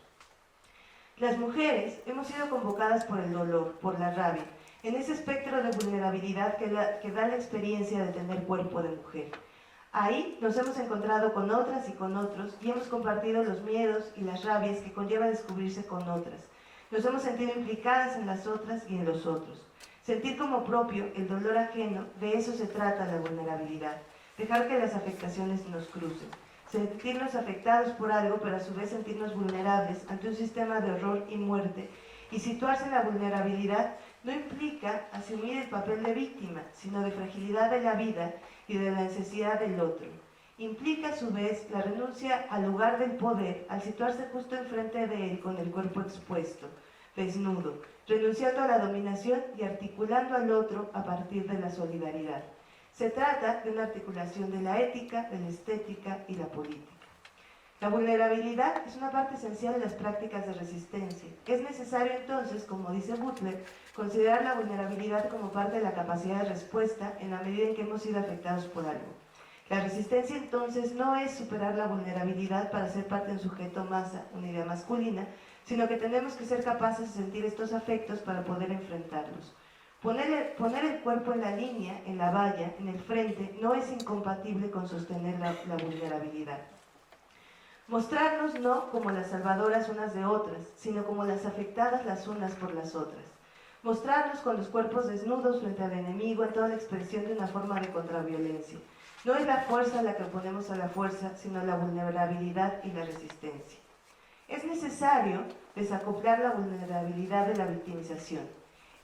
S3: Las mujeres hemos sido convocadas por el dolor, por la rabia, en ese espectro de vulnerabilidad que da la experiencia de tener cuerpo de mujer. Ahí nos hemos encontrado con otras y con otros y hemos compartido los miedos y las rabias que conlleva descubrirse con otras. Nos hemos sentido implicadas en las otras y en los otros. Sentir como propio el dolor ajeno, de eso se trata la vulnerabilidad. Dejar que las afectaciones nos crucen. Sentirnos afectados por algo, pero a su vez sentirnos vulnerables ante un sistema de horror y muerte. Y situarse en la vulnerabilidad no implica asumir el papel de víctima, sino de fragilidad de la vida y de la necesidad del otro. Implica a su vez la renuncia al lugar del poder al situarse justo enfrente de él con el cuerpo expuesto, desnudo, renunciando a la dominación y articulando al otro a partir de la solidaridad. Se trata de una articulación de la ética, de la estética y la política. La vulnerabilidad es una parte esencial de las prácticas de resistencia. Es necesario entonces, como dice Butler, considerar la vulnerabilidad como parte de la capacidad de respuesta en la medida en que hemos sido afectados por algo. La resistencia entonces no es superar la vulnerabilidad para ser parte de un sujeto masa, una idea masculina, sino que tenemos que ser capaces de sentir estos afectos para poder enfrentarlos. Poner el cuerpo en la línea, en la valla, en el frente, no es incompatible con sostener la vulnerabilidad. Mostrarnos no como las salvadoras unas de otras, sino como las afectadas las unas por las otras. Mostrarnos con los cuerpos desnudos frente al enemigo en toda la expresión de una forma de contraviolencia. No es la fuerza la que oponemos a la fuerza, sino la vulnerabilidad y la resistencia. Es necesario desacoplar la vulnerabilidad de la victimización.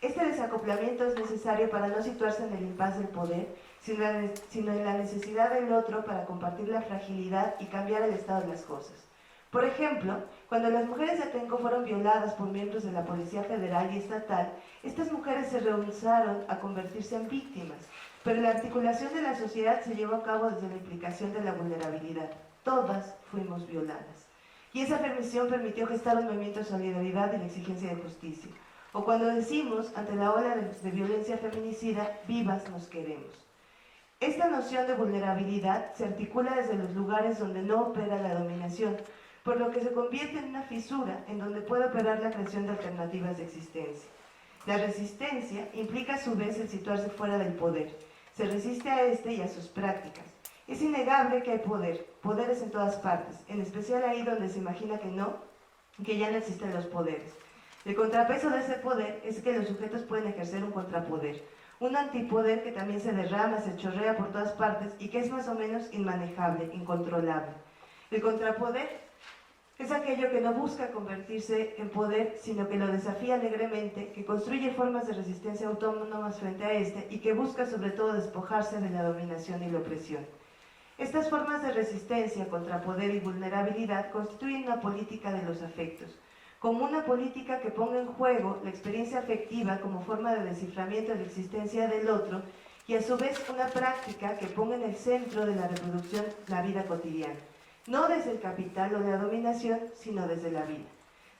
S3: Este desacoplamiento es necesario para no situarse en el impasse del poder, sino en la necesidad del otro para compartir la fragilidad y cambiar el estado de las cosas. Por ejemplo, cuando las mujeres de Atenco fueron violadas por miembros de la Policía Federal y Estatal, estas mujeres se rehusaron a convertirse en víctimas, pero la articulación de la sociedad se llevó a cabo desde la implicación de la vulnerabilidad. Todas fuimos violadas. Y esa permisión permitió gestar un movimiento de solidaridad y la exigencia de justicia. O cuando decimos, ante la ola de violencia feminicida, vivas nos queremos. Esta noción de vulnerabilidad se articula desde los lugares donde no opera la dominación, por lo que se convierte en una fisura en donde puede operar la creación de alternativas de existencia. La resistencia implica a su vez el situarse fuera del poder. Se resiste a este y a sus prácticas. Es innegable que hay poderes en todas partes, en especial ahí donde se imagina que ya no existen los poderes. El contrapeso de ese poder es que los sujetos pueden ejercer un contrapoder, un antipoder que también se derrama, se chorrea por todas partes y que es más o menos inmanejable, incontrolable. El contrapoder es aquello que no busca convertirse en poder, sino que lo desafía alegremente, que construye formas de resistencia autónomas frente a este y que busca sobre todo despojarse de la dominación y la opresión. Estas formas de resistencia contra poder y vulnerabilidad constituyen una política de los afectos, como una política que ponga en juego la experiencia afectiva como forma de desciframiento de la existencia del otro y a su vez una práctica que ponga en el centro de la reproducción la vida cotidiana, no desde el capital o la dominación, sino desde la vida.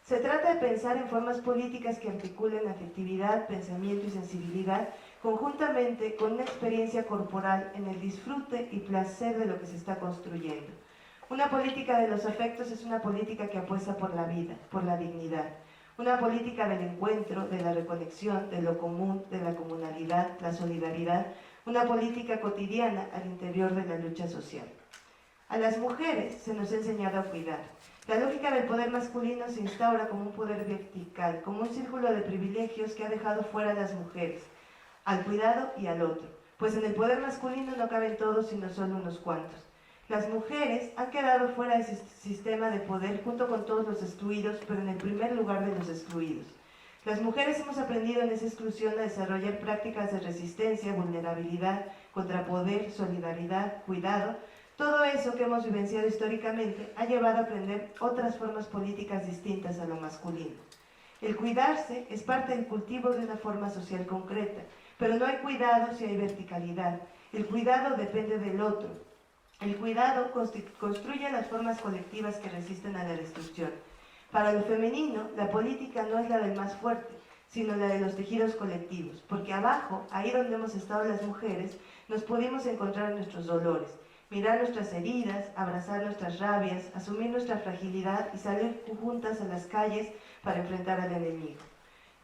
S3: Se trata de pensar en formas políticas que articulen afectividad, pensamiento y sensibilidad conjuntamente con una experiencia corporal en el disfrute y placer de lo que se está construyendo. Una política de los afectos es una política que apuesta por la vida, por la dignidad. Una política del encuentro, de la reconexión, de lo común, de la comunalidad, la solidaridad. Una política cotidiana al interior de la lucha social. A las mujeres se nos ha enseñado a cuidar. La lógica del poder masculino se instaura como un poder vertical, como un círculo de privilegios que ha dejado fuera a las mujeres, al cuidado y al otro, pues en el poder masculino no caben todos sino solo unos cuantos. Las mujeres han quedado fuera de ese sistema de poder junto con todos los excluidos, pero en el primer lugar de los excluidos. Las mujeres hemos aprendido en esa exclusión a desarrollar prácticas de resistencia, vulnerabilidad, contrapoder, solidaridad, cuidado. Todo eso que hemos vivenciado históricamente ha llevado a aprender otras formas políticas distintas a lo masculino. El cuidarse es parte del cultivo de una forma social concreta, pero no hay cuidado si hay verticalidad. El cuidado depende del otro. El cuidado construye las formas colectivas que resisten a la destrucción. Para lo femenino, la política no es la del más fuerte, sino la de los tejidos colectivos, porque abajo, ahí donde hemos estado las mujeres, nos pudimos encontrar nuestros dolores, mirar nuestras heridas, abrazar nuestras rabias, asumir nuestra fragilidad y salir juntas a las calles para enfrentar al enemigo.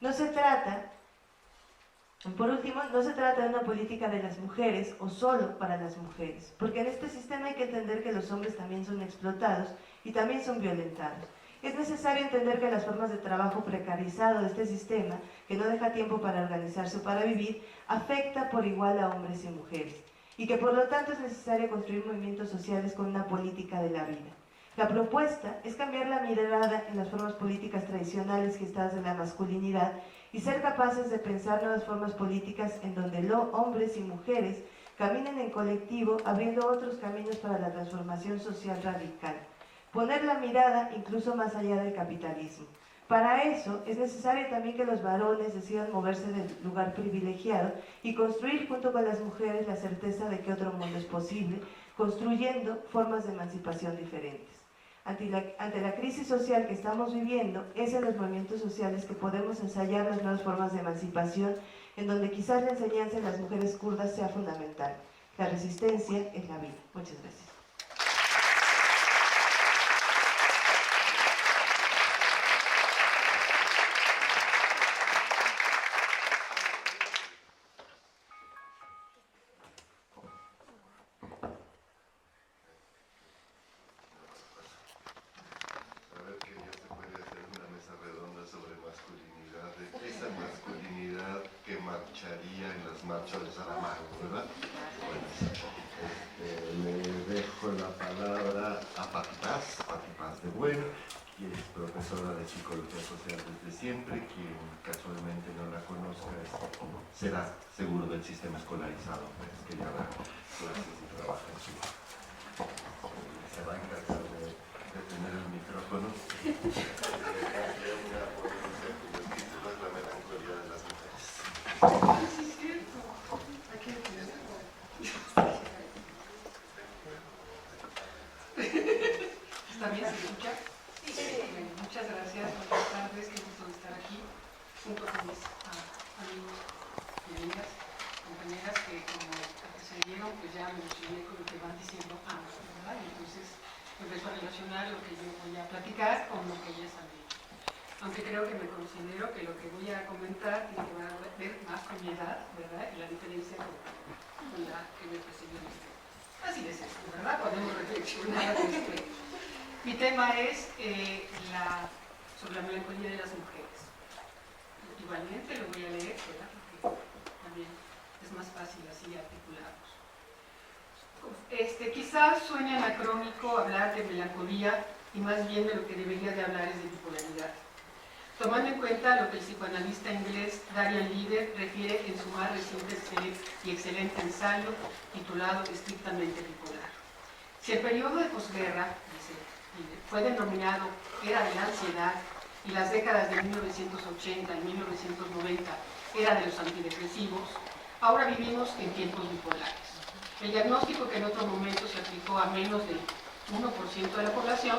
S3: No se trata, por último, no se trata de una política de las mujeres o solo para las mujeres, porque en este sistema hay que entender que los hombres también son explotados y también son violentados. Es necesario entender que las formas de trabajo precarizado de este sistema, que no deja tiempo para organizarse o para vivir, afecta por igual a hombres y mujeres, y que por lo tanto es necesario construir movimientos sociales con una política de la vida. La propuesta es cambiar la mirada en las formas políticas tradicionales gestadas en la masculinidad y ser capaces de pensar nuevas formas políticas en donde hombres y mujeres caminen en colectivo, abriendo otros caminos para la transformación social radical. Poner la mirada incluso más allá del capitalismo. Para eso es necesario también que los varones decidan moverse del lugar privilegiado y construir junto con las mujeres la certeza de que otro mundo es posible, construyendo formas de emancipación diferentes. Ante la crisis social que estamos viviendo, es en los movimientos sociales que podemos ensayar las nuevas formas de emancipación, en donde quizás la enseñanza de las mujeres kurdas sea fundamental. La resistencia es la vida. Muchas gracias.
S1: Marcharía en las marchas de Salamanca, ¿verdad? Bueno, le dejo la palabra a Pati Paz de Bueno, que es profesora de Psicología Social desde siempre. Quien casualmente no la conozca será seguro del sistema escolarizado, pues, que ya da clases y trabaja en su... Se va a encargar de tener el micrófono. Una ponencia cuyo título es La melancolía de las mujeres.
S4: Sí, es cierto. Aquí ¿está bien? ¿Se escucha? Sí. Bueno, muchas gracias, buenas tardes, qué gusto estar aquí junto con mis amigos y amigas, compañeras que como antecedieron, pues ya me emocioné con lo que van diciendo ambas, ¿verdad? Y entonces empiezo a relacionar lo que yo voy a platicar con lo que ellas han dicho. Aunque creo que me considero que lo que voy a comentar tiene que ver más con mi edad, ¿verdad? Y la diferencia con la que me precedió. Así de esto, ¿verdad? Podemos reflexionar. Mi tema es sobre la melancolía de las mujeres. Igualmente lo voy a leer, ¿verdad? Porque también Quizás suene anacrónico hablar de melancolía y más bien de lo que debería de hablar es de bipolaridad, tomando en cuenta lo que el psicoanalista inglés Darian Leader refiere en su más reciente y excelente ensayo titulado Estrictamente bipolar. Si el periodo de posguerra, dice Leader, fue denominado era de la ansiedad y las décadas de 1980 y 1990 era de los antidepresivos, ahora vivimos en tiempos bipolares. El diagnóstico que en otro momento se aplicó a menos del 1% de la población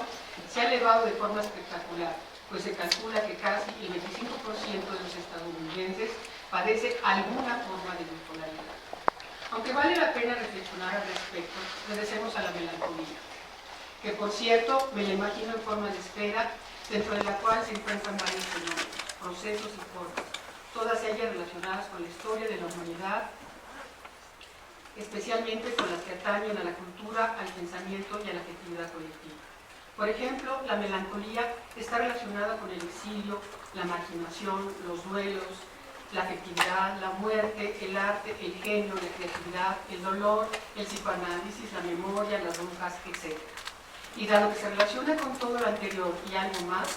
S4: se ha elevado de forma espectacular, pues se calcula que casi el 25% de los estadounidenses padece alguna forma de bipolaridad. Aunque vale la pena reflexionar al respecto, regresemos a la melancolía, que por cierto me la imagino en forma de esfera, dentro de la cual se encuentran varios fenómenos, procesos y formas, todas ellas relacionadas con la historia de la humanidad, especialmente con las que atañen a la cultura, al pensamiento y a la afectividad colectiva. Por ejemplo, la melancolía está relacionada con el exilio, la marginación, los duelos, la afectividad, la muerte, el arte, el genio, la creatividad, el dolor, el psicoanálisis, la memoria, las brujas, etc. Y dado que se relaciona con todo lo anterior y algo más,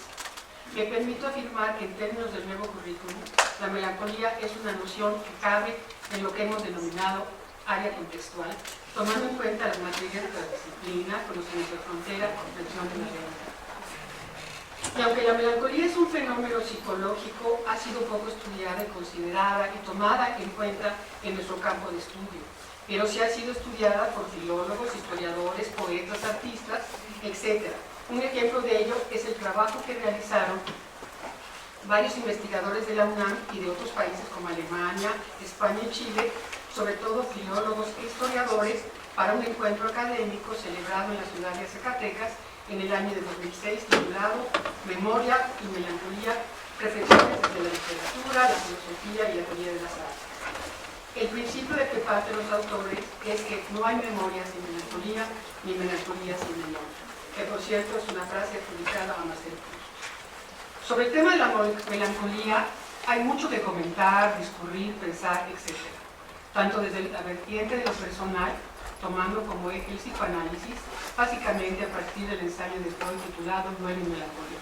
S4: me permito afirmar que en términos del nuevo currículum, la melancolía es una noción que cabe en lo que hemos denominado área contextual, tomando en cuenta las materias de la disciplina, conocimiento de frontera, comprensión de la realidad. Y aunque la melancolía es un fenómeno psicológico, ha sido poco estudiada y considerada y tomada en cuenta en nuestro campo de estudio, pero sí ha sido estudiada por filólogos, historiadores, poetas, artistas, etc. Un ejemplo de ello es el trabajo que realizaron varios investigadores de la UNAM y de otros países como Alemania, España y Chile, sobre todo filólogos e historiadores, para un encuentro académico celebrado en la ciudad de Zacatecas en el año de 2006, titulado Memoria y Melancolía, reflexiones desde la literatura, la filosofía y la teoría de las artes. El principio de que parten los autores es que no hay memoria sin melancolía, ni melancolía sin memoria, que por cierto es una frase adjudicada a Marcel Proust. Sobre el tema de la melancolía hay mucho que comentar, discurrir, pensar, etc. Tanto desde la vertiente de lo personal, tomando como eje el psicoanálisis, básicamente a partir del ensayo de Freud titulado Duelo y Melancolía,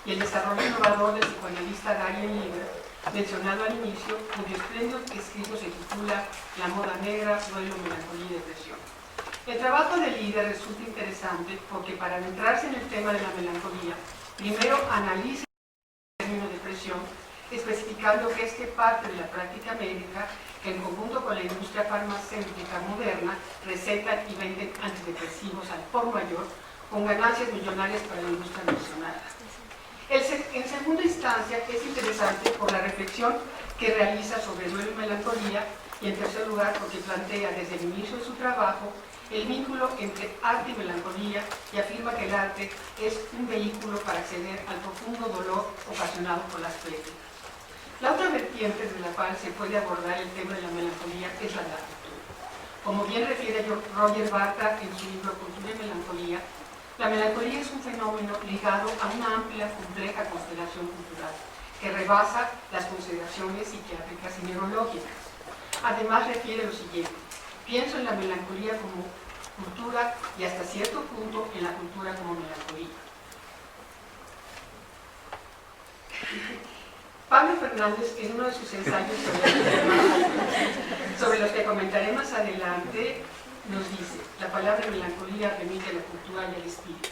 S4: y el desarrollo innovador del psicoanalista Darian Leader, mencionado al inicio, cuyo espléndido escrito se titula La moda negra, duelo, melancolía y depresión. El trabajo de Leader resulta interesante porque para adentrarse en el tema de la melancolía, primero analiza el término depresión, especificando que este parte de la práctica médica que en conjunto con la industria farmacéutica moderna recetan y venden antidepresivos al por mayor con ganancias millonarias para la industria mencionada. En segunda instancia es interesante por la reflexión que realiza sobre duelo y melancolía, y en tercer lugar porque plantea desde el inicio de su trabajo el vínculo entre arte y melancolía, y afirma que el arte es un vehículo para acceder al profundo dolor ocasionado por las pérdidas. La otra vertiente desde la cual se puede abordar el tema de la melancolía es la de la cultura. Como bien refiere Roger Bartra en su libro Cultura y Melancolía, la melancolía es un fenómeno ligado a una amplia, compleja constelación cultural que rebasa las consideraciones psiquiátricas y neurológicas. Además refiere lo siguiente: pienso en la melancolía como cultura y hasta cierto punto en la cultura como melancolía. Pablo Fernández, en uno de sus ensayos sobre los que comentaré más adelante, nos dice: la palabra melancolía remite a la cultura y al espíritu.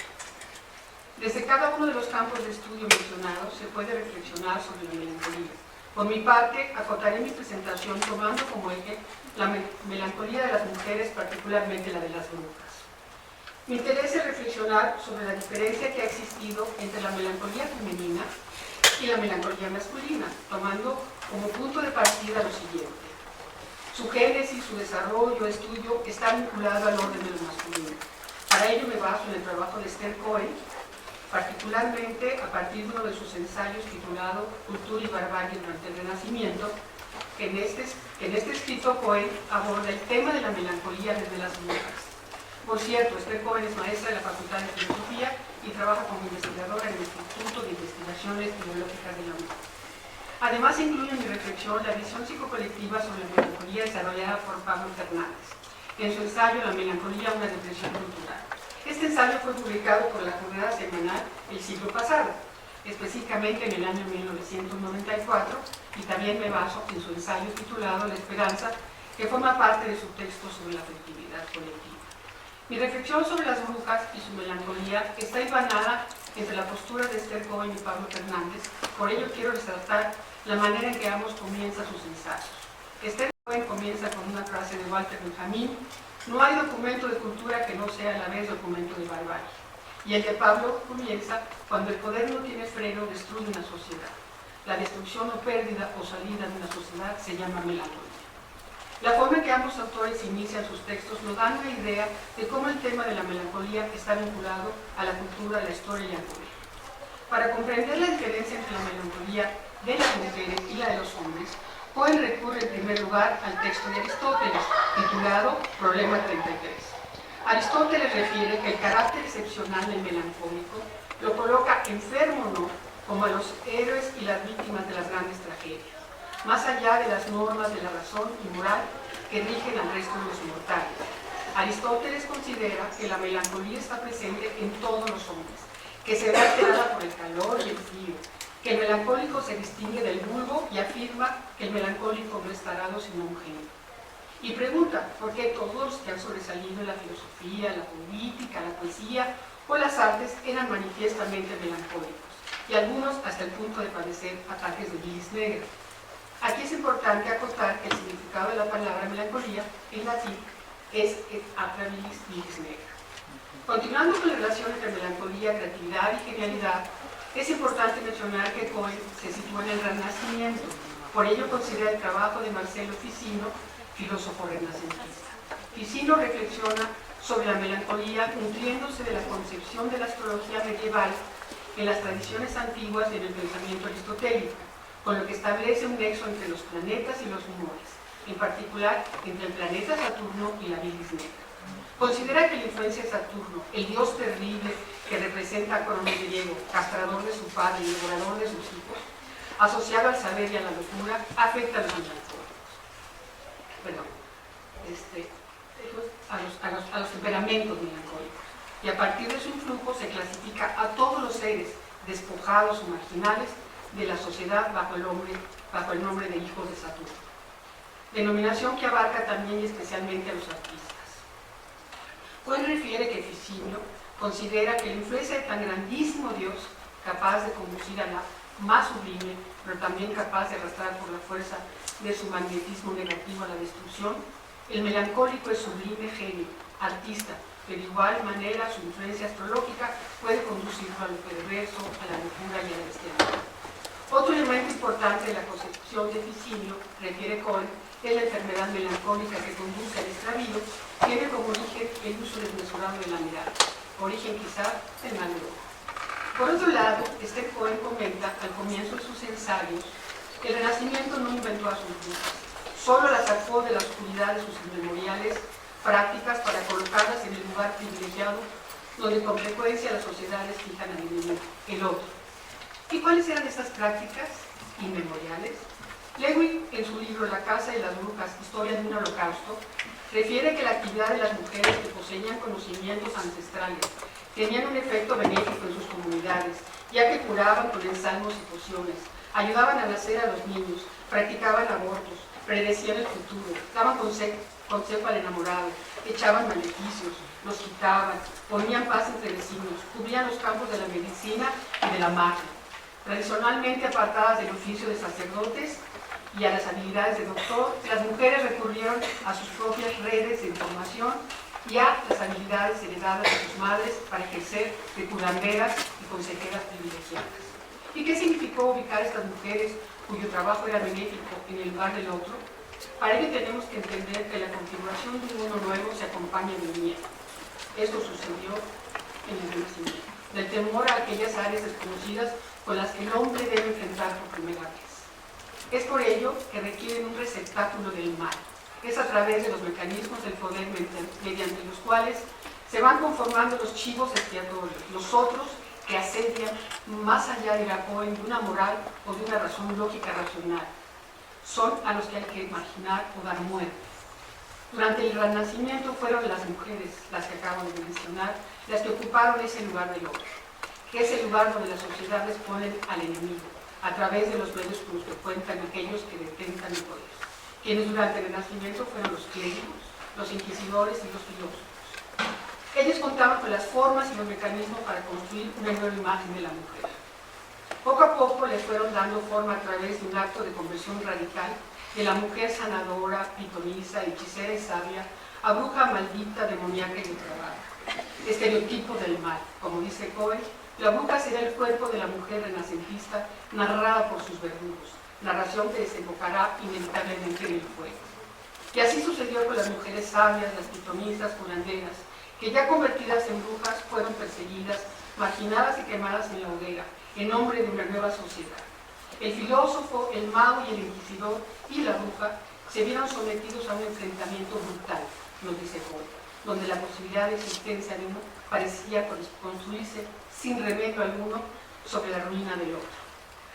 S4: Desde cada uno de los campos de estudio mencionados se puede reflexionar sobre la melancolía. Por mi parte, acotaré mi presentación tomando como eje la melancolía de las mujeres, particularmente la de las brujas. Mi interés es reflexionar sobre la diferencia que ha existido entre la melancolía femenina y la melancolía masculina, tomando como punto de partida lo siguiente: su génesis, su desarrollo, estudio está vinculado al orden de lo masculino. Para ello me baso en el trabajo de Esther Cohen, particularmente a partir de uno de sus ensayos titulado Cultura y Barbarie durante el Renacimiento, que en este escrito Cohen aborda el tema de la melancolía desde las brujas. Por cierto, Esther Cohen es maestra de la Facultad de Filosofía y trabaja como investigadora en el Instituto de Investigaciones Biológicas de la UNAM. Además, incluye en mi reflexión la visión psicocolectiva sobre la melancolía desarrollada por Pablo Fernández, en su ensayo La melancolía, una depresión cultural. Este ensayo fue publicado por la Jornada Semanal el siglo pasado, específicamente en el año 1994, y también me baso en su ensayo titulado La esperanza, que forma parte de su texto sobre la afectividad colectiva. Mi reflexión sobre las brujas y su melancolía está hilvanada entre la postura de Esther Cohen y Pablo Fernández. Por ello quiero resaltar la manera en que ambos comienzan sus ensayos. Esther Cohen comienza con una frase de Walter Benjamin: no hay documento de cultura que no sea a la vez documento de barbarie. Y el de Pablo comienza: cuando el poder no tiene freno, destruye una sociedad. La destrucción o pérdida o salida de una sociedad se llama melancolía. La forma en que ambos autores inician sus textos nos dan una idea de cómo el tema de la melancolía está vinculado a la cultura, la historia y la poder. Para comprender la diferencia entre la melancolía de las mujeres y la de los hombres, Cohen recurre en primer lugar al texto de Aristóteles, titulado Problema 33. Aristóteles refiere que el carácter excepcional del melancólico lo coloca enfermo o no, como a los héroes y las víctimas de las grandes tragedias, más allá de las normas de la razón y moral que rigen al resto de los mortales. Aristóteles considera que la melancolía está presente en todos los hombres, que se ve alterada por el calor y el frío, que el melancólico se distingue del vulgo y afirma que el melancólico no es tarado sino un genio. Y pregunta por qué todos los que han sobresalido en la filosofía, la política, la poesía o las artes eran manifiestamente melancólicos, y algunos hasta el punto de padecer ataques de bilis negra. Aquí es importante acotar que el significado de la palabra melancolía en latín es et atrabilis bilis negra. Continuando con la relación entre melancolía, creatividad y genialidad, es importante mencionar que Cohen se sitúa en el Renacimiento. Por ello considera el trabajo de Marcello Ficino, filósofo renacentista. Ficino reflexiona sobre la melancolía nutriéndose de la concepción de la astrología medieval en las tradiciones antiguas y en el pensamiento aristotélico, con lo que establece un nexo entre los planetas y los humores, en particular entre el planeta Saturno y la bilis negra. Considera que la influencia de Saturno, el dios terrible que representa a Cronos griego, castrador de su padre y devorador de sus hijos, asociado al saber y a la locura, afecta a los melancólicos. A los temperamentos melancólicos. Y a partir de su influjo se clasifica a todos los seres despojados o marginales de la sociedad bajo el nombre de hijos de Saturno, denominación que abarca también y especialmente a los artistas. Cohen refiere que Ficino considera que la influencia de tan grandísimo Dios, capaz de conducir a la más sublime, pero también capaz de arrastrar por la fuerza de su magnetismo negativo a la destrucción, el melancólico es sublime genio, artista, pero de igual manera su influencia astrológica puede conducirlo a lo perverso, a la locura y a la bestialidad. Otro elemento importante de la concepción de Ficino, refiere Cohen, es la enfermedad melancólica que conduce al extravío, tiene como origen el uso desmesurado de la mirada, origen quizá del mal de ojo. Por otro lado, Esther Cohen comenta al comienzo de sus ensayos que el Renacimiento no inventó a sus brujas, solo las sacó de la oscuridad de sus inmemoriales prácticas para colocarlas en el lugar privilegiado donde con frecuencia las sociedades fijan al enemigo, el otro. ¿Y cuáles eran estas prácticas inmemoriales? Lewin, en su libro La Casa de las Brujas, Historia de un Holocausto, refiere que la actividad de las mujeres que poseían conocimientos ancestrales tenían un efecto benéfico en sus comunidades, ya que curaban con ensalmos y pociones, ayudaban a nacer a los niños, practicaban abortos, predecían el futuro, daban consejo al enamorado, echaban maleficios, los quitaban, ponían paz entre vecinos, cubrían los campos de la medicina y de la magia. Tradicionalmente apartadas del oficio de sacerdotes y a las habilidades de doctor, las mujeres recurrieron a sus propias redes de información y a las habilidades heredadas de sus madres para ejercer de curanderas y consejeras privilegiadas. ¿Y qué significó ubicar a estas mujeres cuyo trabajo era benéfico en el lugar del otro? Para ello tenemos que entender que la configuración de un mundo nuevo se acompaña del miedo. Esto sucedió en el Renacimiento, del temor a aquellas áreas desconocidas con las que el hombre debe enfrentar por primera vez. Es por ello que requieren un receptáculo del mal. Es a través de los mecanismos del poder mediante los cuales se van conformando los chivos expiatorios, los otros que asedian más allá de la Cohen de una moral o de una razón lógica racional. Son a los que hay que marginar o dar muerte. Durante el Renacimiento fueron las mujeres, las que acabo de mencionar, las que ocuparon ese lugar del otro, que es el lugar donde las sociedades ponen al enemigo, a través de los medios con los que cuentan aquellos que detentan el poder, quienes durante el Renacimiento fueron los clérigos, los inquisidores y los filósofos. Ellos contaban con las formas y los mecanismos para construir una nueva imagen de la mujer. Poco a poco le fueron dando forma a través de un acto de conversión radical de la mujer sanadora, pitonisa, hechicera y sabia, a bruja maldita, demoníaca y depravada. Estereotipo del mal. Como dice Cohen, la bruja será el cuerpo de la mujer renacentista narrada por sus verdugos, narración que desembocará inevitablemente en el fuego. Y así sucedió con las mujeres sabias, las pitonisas, curanderas, que ya convertidas en brujas fueron perseguidas, marginadas y quemadas en la hoguera, en nombre de una nueva sociedad. El filósofo, el mago y el inquisidor y la bruja se vieron sometidos a un enfrentamiento brutal, nos dice Paul, donde la posibilidad de existencia de uno parecía construirse sin remedio alguno sobre la ruina del otro.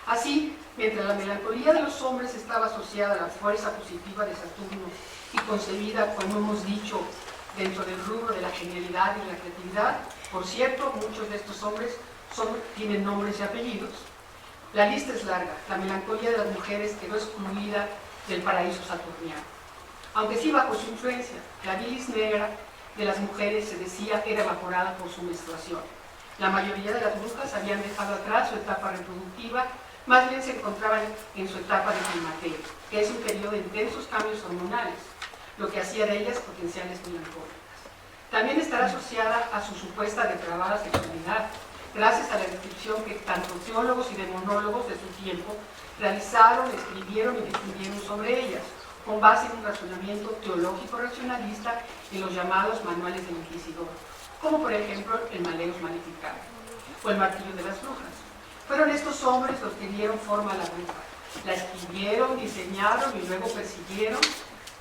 S4: Así, mientras la melancolía de los hombres estaba asociada a la fuerza positiva de Saturno y concebida, como hemos dicho, dentro del rubro de la genialidad y la creatividad, por cierto, muchos de estos hombres tienen nombres y apellidos. La lista es larga. La melancolía de las mujeres quedó excluida del paraíso saturniano. Aunque sí bajo su influencia, la bilis negra de las mujeres se decía era evaporada por su menstruación. La mayoría de las brujas habían dejado atrás su etapa reproductiva, más bien se encontraban en su etapa de climaterio, que es un periodo de intensos cambios hormonales, lo que hacía de ellas potenciales melancólicas. También estará asociada a su supuesta depravada sexualidad, gracias a la descripción que tanto teólogos y demonólogos de su tiempo realizaron, escribieron y difundieron sobre ellas, con base en un razonamiento teológico racionalista en los llamados manuales del inquisidor, como por ejemplo el Maleus Maleficarum o el Martillo de las Brujas. Fueron estos hombres los que dieron forma a la bruja, la escribieron, diseñaron y luego persiguieron,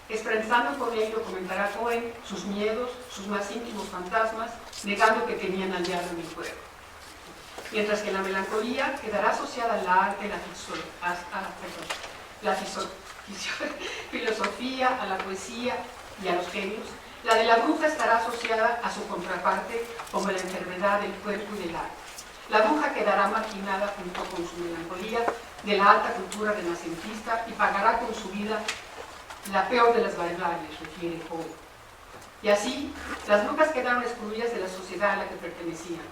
S4: expresando con ello, comentará Cohen, sus miedos, sus más íntimos fantasmas, negando que tenían al diablo en el cuerpo. Mientras que la melancolía quedará asociada al arte, la filosofía, a la poesía y a los genios, la de la bruja estará asociada a su contraparte como la enfermedad del cuerpo y del arte. La bruja quedará marginada junto con su melancolía de la alta cultura renacentista y pagará con su vida la peor de las barbaries, refiere Poe. Y así, las brujas quedaron excluidas de la sociedad a la que pertenecían.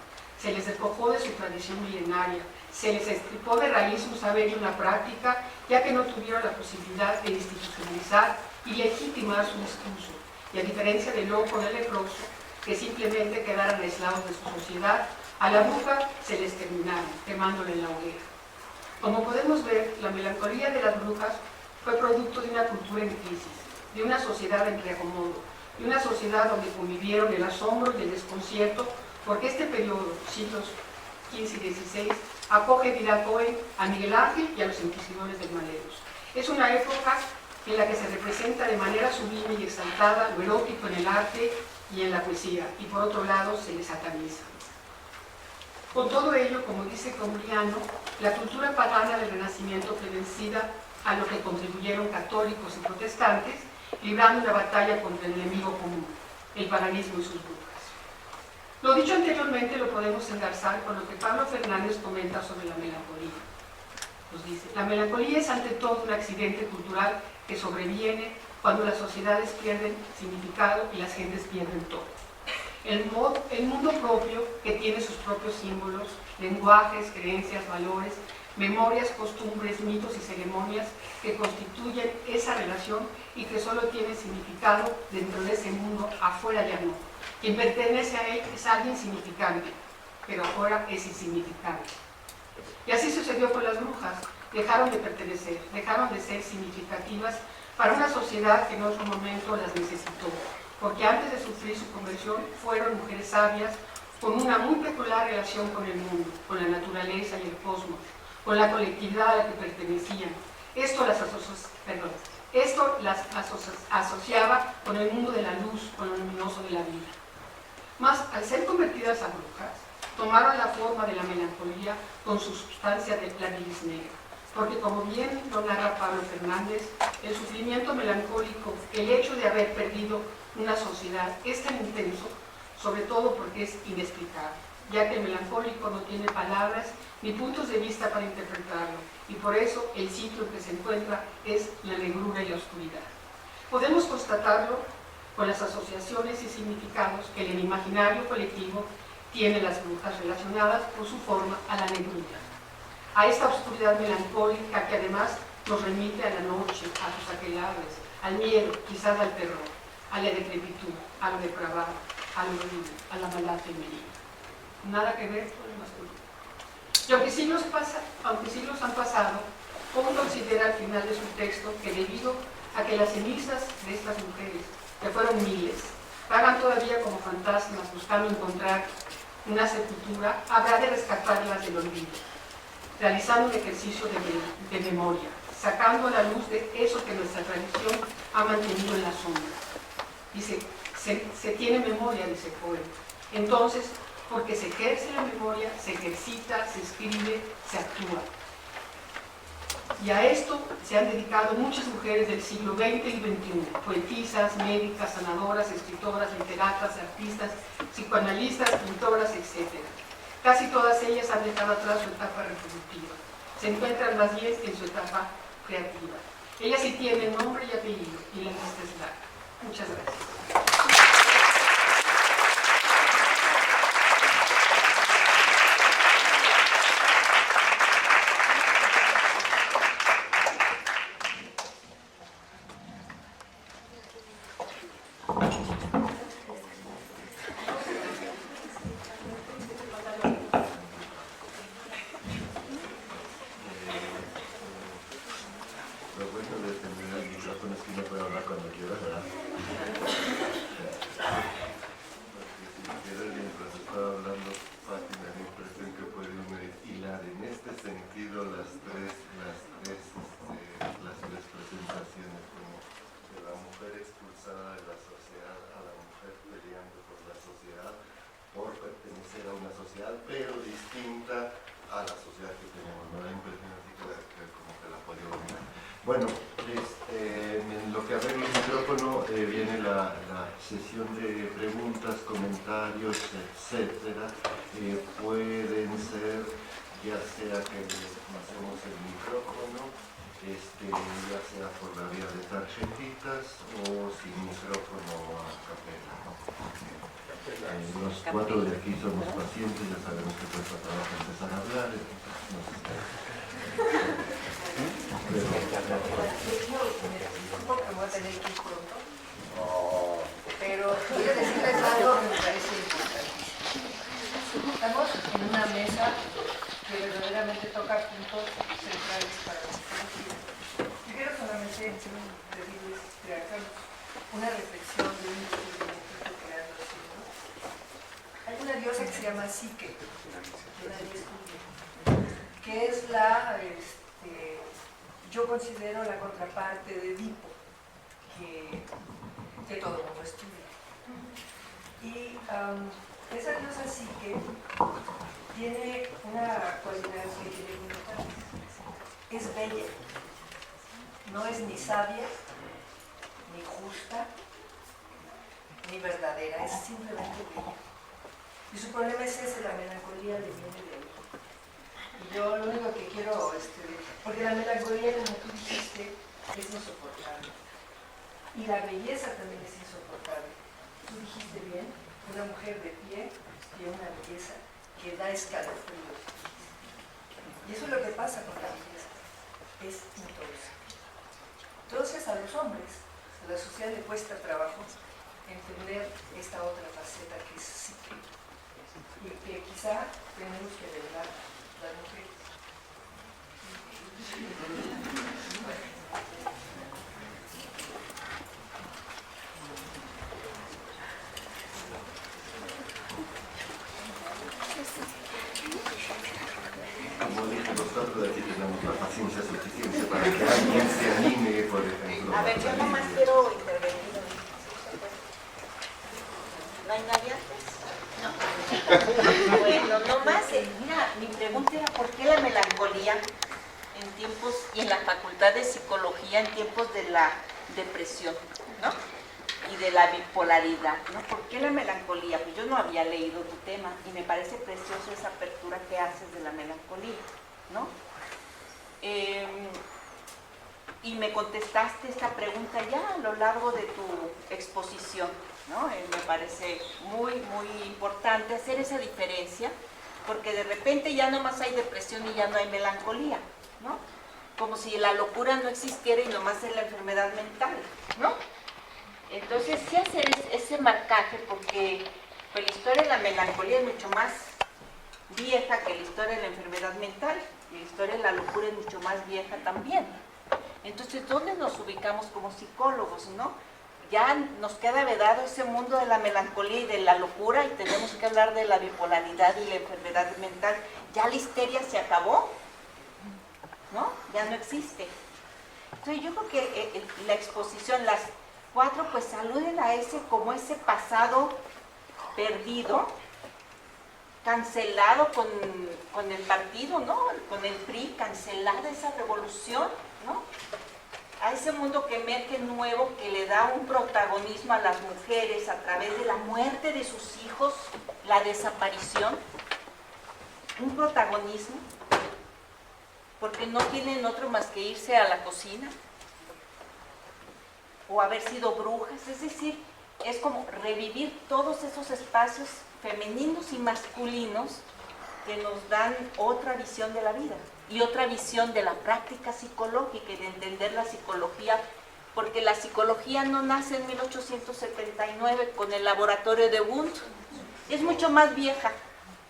S4: Se les despojó de su tradición milenaria, se les extirpó de raíz un saber y una práctica, ya que no tuvieron la posibilidad de institucionalizar y legitimar su discurso, y a diferencia del loco del leproso, que simplemente quedaron aislados de su sociedad, a la bruja se les terminaron, quemándola en la hoguera. Como podemos ver, la melancolía de las brujas fue producto de una cultura en crisis, de una sociedad en reacomodo, de una sociedad donde convivieron el asombro y el desconcierto, porque este periodo, siglos XV y XVI, acoge, dirá Cohen, a Miguel Ángel y a los inquisidores del Maleus. Es una época en la que se representa de manera sublime y exaltada lo erótico en el arte y en la poesía, y por otro lado se les sataniza. Con todo ello, como dice Combriano, la cultura pagana del Renacimiento fue vencida, a lo que contribuyeron católicos y protestantes, librando una batalla contra el enemigo común, el paganismo y sus brujas. Lo dicho anteriormente lo podemos engarzar con lo que Pablo Fernández comenta sobre la melancolía. Nos dice, la melancolía es ante todo un accidente cultural que sobreviene cuando las sociedades pierden significado y las gentes pierden todo. El mundo propio, que tiene sus propios símbolos, lenguajes, creencias, valores, memorias, costumbres, mitos y ceremonias que constituyen esa relación y que solo tienen significado dentro de ese mundo, afuera ya no. Quien pertenece a él es alguien significante, pero afuera es insignificante. Y así sucedió con las brujas. Dejaron de pertenecer, dejaron de ser significativas para una sociedad que en otro momento las necesitó, porque antes de sufrir su conversión fueron mujeres sabias con una muy peculiar relación con el mundo, con la naturaleza y el cosmos, con la colectividad a la que pertenecían. Esto las asociaba con el mundo de la luz, con lo luminoso de la vida. Mas, al ser convertidas a brujas, tomaron la forma de la melancolía con su sustancia de la bilis negra, porque como bien lo narra Pablo Fernández, el sufrimiento melancólico, el hecho de haber perdido una sociedad es tan intenso, sobre todo porque es inexplicable, ya que el melancólico no tiene palabras ni puntos de vista para interpretarlo, y por eso el sitio que se encuentra es la negrura y la oscuridad. Podemos constatarlo con las asociaciones y significados que en el imaginario colectivo tienen las brujas relacionadas por su forma a la negrura, a esta oscuridad melancólica que además nos remite a la noche, a sus aquelarres, al miedo, quizás al terror, a la decrepitud, a lo depravado, a lo horrible, a la maldad femenina. Nada que ver con el masculino. Y aunque siglos han pasado, Poe considera al final de su texto que debido a que las cenizas de estas mujeres, que fueron miles, vagan todavía como fantasmas buscando encontrar una sepultura, habrá de rescatarlas del olvido, realizando un ejercicio de memoria, sacando a la luz de eso que nuestra tradición ha mantenido en la sombra. Dice, se tiene memoria, dice Poe. Entonces, porque se ejerce la memoria, se ejercita, se escribe, se actúa. Y a esto se han dedicado muchas mujeres del siglo XX y XXI, poetisas, médicas, sanadoras, escritoras, literatas, artistas, psicoanalistas, pintoras, etc. Casi todas ellas han dejado atrás su etapa reproductiva. Se encuentran más bien en su etapa creativa. Ellas sí tienen nombre y apellido, y la lista es larga. Muchas gracias.
S1: Lo bueno de tener el micrófono es que uno puede hablar cuando quiera, ¿verdad? Porque si quiero, mientras estaba hablando, Fátima, me impresión que puede uno hilar en este sentido las tres presentaciones, como de la mujer expulsada de la sociedad a la mujer peleando por la sociedad, por pertenecer a una sociedad, pero distinta a la sociedad que tenemos. Me da impresión así que como que la podía dominar. Bueno, en lo que arregla el micrófono viene la sesión de preguntas, comentarios, etcétera. Pueden ser, ya sea que hacemos el micrófono, ya sea por la vía de tarjetitas o sin micrófono a capela. Los cuatro de aquí somos pacientes, ya sabemos que cuesta trabajo empezar a hablar,
S5: Pero quiero decirles algo que me parece importante. Estamos en una mesa que verdaderamente toca puntos centrales para la psicología. Yo quiero solamente decirles que hagamos una reflexión de un estudio que han haciendo. Hay una diosa que se llama Psique, que nadie estudia, que es la, yo considero la contraparte de Edipo, que todo el mundo estudia. Y esa diosa Psique tiene una cualidad que tiene muy importante. Es bella, no es ni sabia, ni justa, ni verdadera, es simplemente bella. Y su problema es ese, la melancolía le viene de ahí. Y yo lo único que quiero, porque la melancolía, como tú dijiste, es insoportable. Y la belleza también es insoportable. Tú dijiste bien, una mujer de pie tiene una belleza que da escalofríos. Y eso es lo que pasa con la belleza, es intensa. Entonces a los hombres, a la sociedad le cuesta trabajo entender esta otra faceta que es psique, y que quizá tenemos que revelar las mujeres.
S1: Como dije, nosotros de aquí tenemos la paciencia suficiente para que alguien se anime, por ejemplo.
S6: A ver, yo nomás quiero intervenir. ¿No hay nadie antes? No. Bueno, nomás, mira, mi pregunta era ¿por qué la melancolía en tiempos, y en la Facultad de Psicología en tiempos de la depresión, ¿no? Y de la bipolaridad, ¿no? ¿Por qué la melancolía? Pues yo no había leído tu tema y me parece precioso esa apertura que haces de la melancolía, ¿no? Y me contestaste esta pregunta ya a lo largo de tu exposición, ¿no? Me parece muy, muy importante hacer esa diferencia, porque de repente ya no más hay depresión y ya no hay melancolía, ¿no? Como si la locura no existiera y nomás es la enfermedad mental, ¿no? Entonces, sí hacer ese marcaje, porque pues, la historia de la melancolía es mucho más vieja que la historia de la enfermedad mental, y la historia de la locura es mucho más vieja también. Entonces, ¿dónde nos ubicamos como psicólogos, no? Ya nos queda vedado ese mundo de la melancolía y de la locura y tenemos que hablar de la bipolaridad y la enfermedad mental. Ya la histeria se acabó, ¿no? Ya no existe. Entonces, yo creo que la exposición, las 4, pues aluden a ese, como ese pasado perdido, cancelado con el partido, ¿no? Con el PRI, cancelada esa revolución, ¿no? A ese mundo que emerge nuevo, que le da un protagonismo a las mujeres a través de la muerte de sus hijos, la desaparición, un protagonismo, porque no tienen otro más que irse a la cocina o haber sido brujas, es decir, es como revivir todos esos espacios femeninos y masculinos que nos dan otra visión de la vida y otra visión de la práctica psicológica y de entender la psicología, porque la psicología no nace en 1879 con el laboratorio de Wundt, es mucho más vieja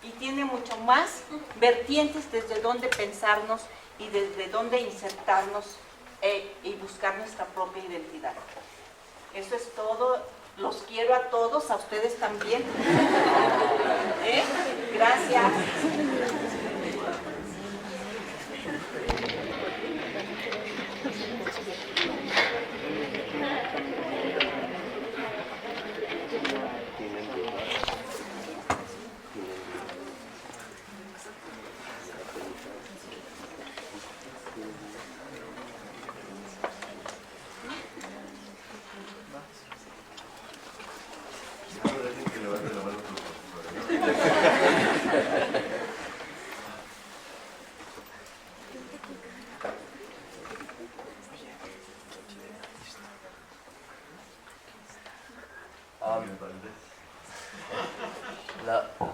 S6: y tiene mucho más vertientes desde donde pensarnos y desde donde insertarnos y buscar nuestra propia identidad. Eso es todo. Los quiero a todos, a ustedes también. Gracias.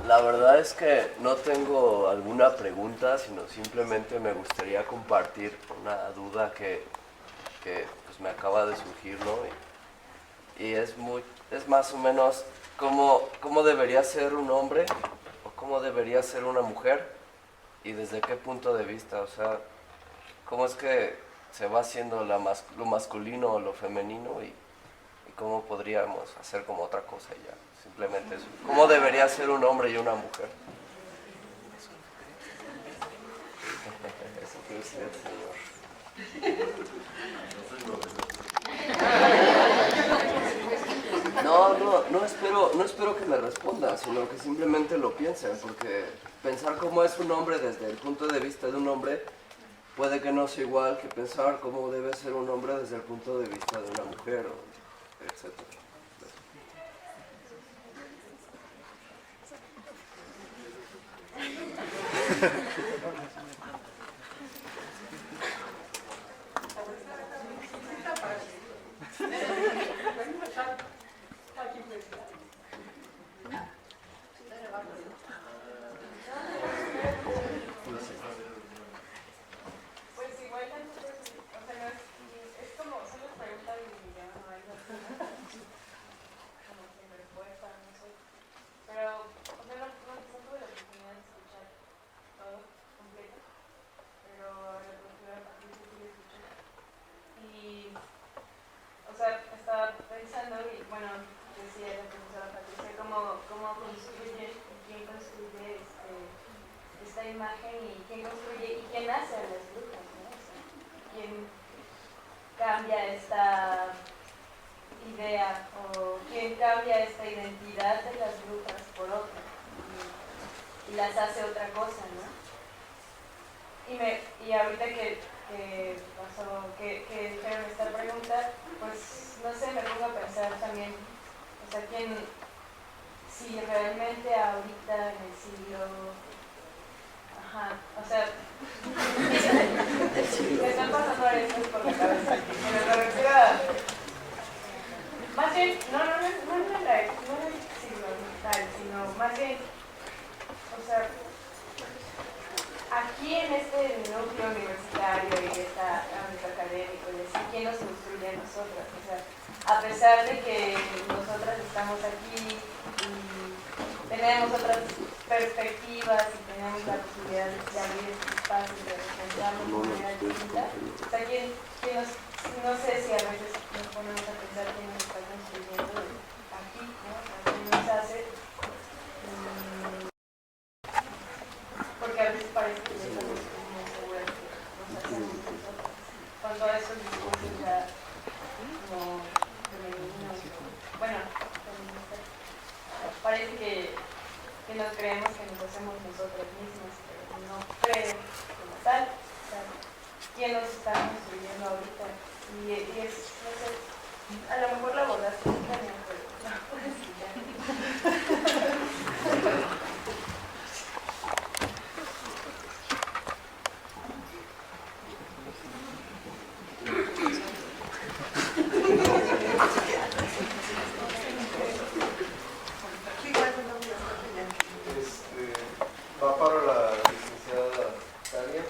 S7: La verdad es que no tengo alguna pregunta, sino simplemente me gustaría compartir una duda que pues me acaba de surgir, ¿no? Y es más o menos cómo debería ser un hombre o cómo debería ser una mujer y desde qué punto de vista, o sea, cómo es que se va haciendo lo masculino o lo femenino y cómo podríamos hacer como otra cosa ya. Simplemente eso. ¿Cómo debería ser un hombre y una mujer? Eso que usted, señor. No espero que me respondan, sino que simplemente lo piensen, porque pensar cómo es un hombre desde el punto de vista de un hombre puede que no sea igual que pensar cómo debe ser un hombre desde el punto de vista de una mujer, etc.
S5: Imagen y quién construye y quién hace a las brujas, ¿no? O sea, quién cambia esta idea o quién cambia esta identidad de las brujas por otra y las hace otra cosa, ¿no? Y ahorita que
S8: que pasó, que dijeron esta pregunta, pues no sé, me pongo a pensar también, o sea, si realmente ahorita en el siglo, o sea, me están pasando varias cosas por la cabeza, pero me refiero a, más bien, no en el siglo tal, sino más bien, o sea, aquí en este núcleo universitario y esta ámbito académico, y así, ¿quién nos instruye a nosotras? O sea, a pesar de que nosotras estamos aquí y tenemos otras perspectivas y tenemos la posibilidad de abrir este espacio y de pensarnos de manera distinta, o sea, no sé si a veces nos ponemos a pensar quién nos está construyendo aquí, ¿no? O sea, quién nos hace. Porque a veces parece que ya estamos muy seguras que nos hacemos nosotros. Cuando a esos discursos ya como femeninos, bueno, feministas, parece que nos creemos que nos hacemos nosotras mismas, pero no creo como tal. O sea, ¿quién nos está construyendo ahorita? Y es, no sé, a lo mejor la abordaste también, pero no puedes explicar.
S9: Va para la licenciada Tania.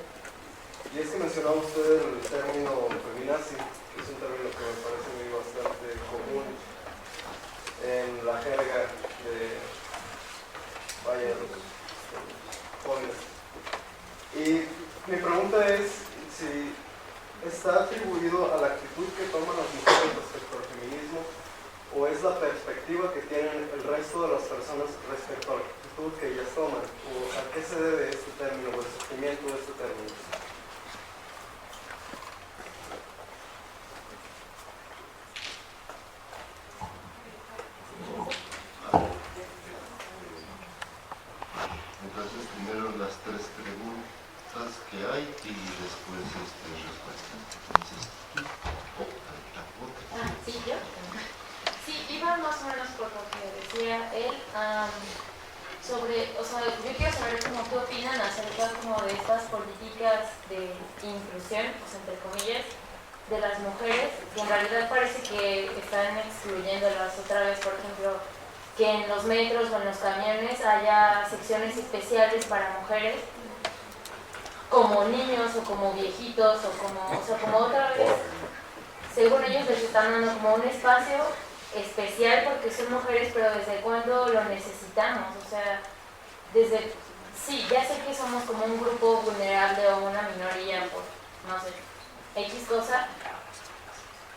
S9: Y es que mencionaba usted el término feminazi, que es un término que me parece muy bastante común en la jerga de los jóvenes. Y mi pregunta es si está atribuido a la actitud que toman las mujeres respecto al feminismo, o es la perspectiva que tienen el resto de las personas respecto a la actitud que ellas toman, o a qué se debe este término, o el surgimiento de este término.
S1: Entonces, primero las tres preguntas que hay y después respuestas. Entonces,
S10: ¿Sí, yo? Sí, iba más o menos por lo que decía él, sobre, o sea, yo quiero saber cómo qué opinan acerca como de estas políticas de inclusión, pues entre comillas, de las mujeres, que en realidad parece que están excluyéndolas otra vez, por ejemplo, que en los metros o en los camiones haya secciones especiales para mujeres, como niños o como viejitos o sea, como otra vez, según ellos les están dando como un espacio especial porque son mujeres, pero ¿desde cuándo lo necesitamos? O sea, sí, ya sé que somos como un grupo vulnerable o una minoría por, no sé, X cosa,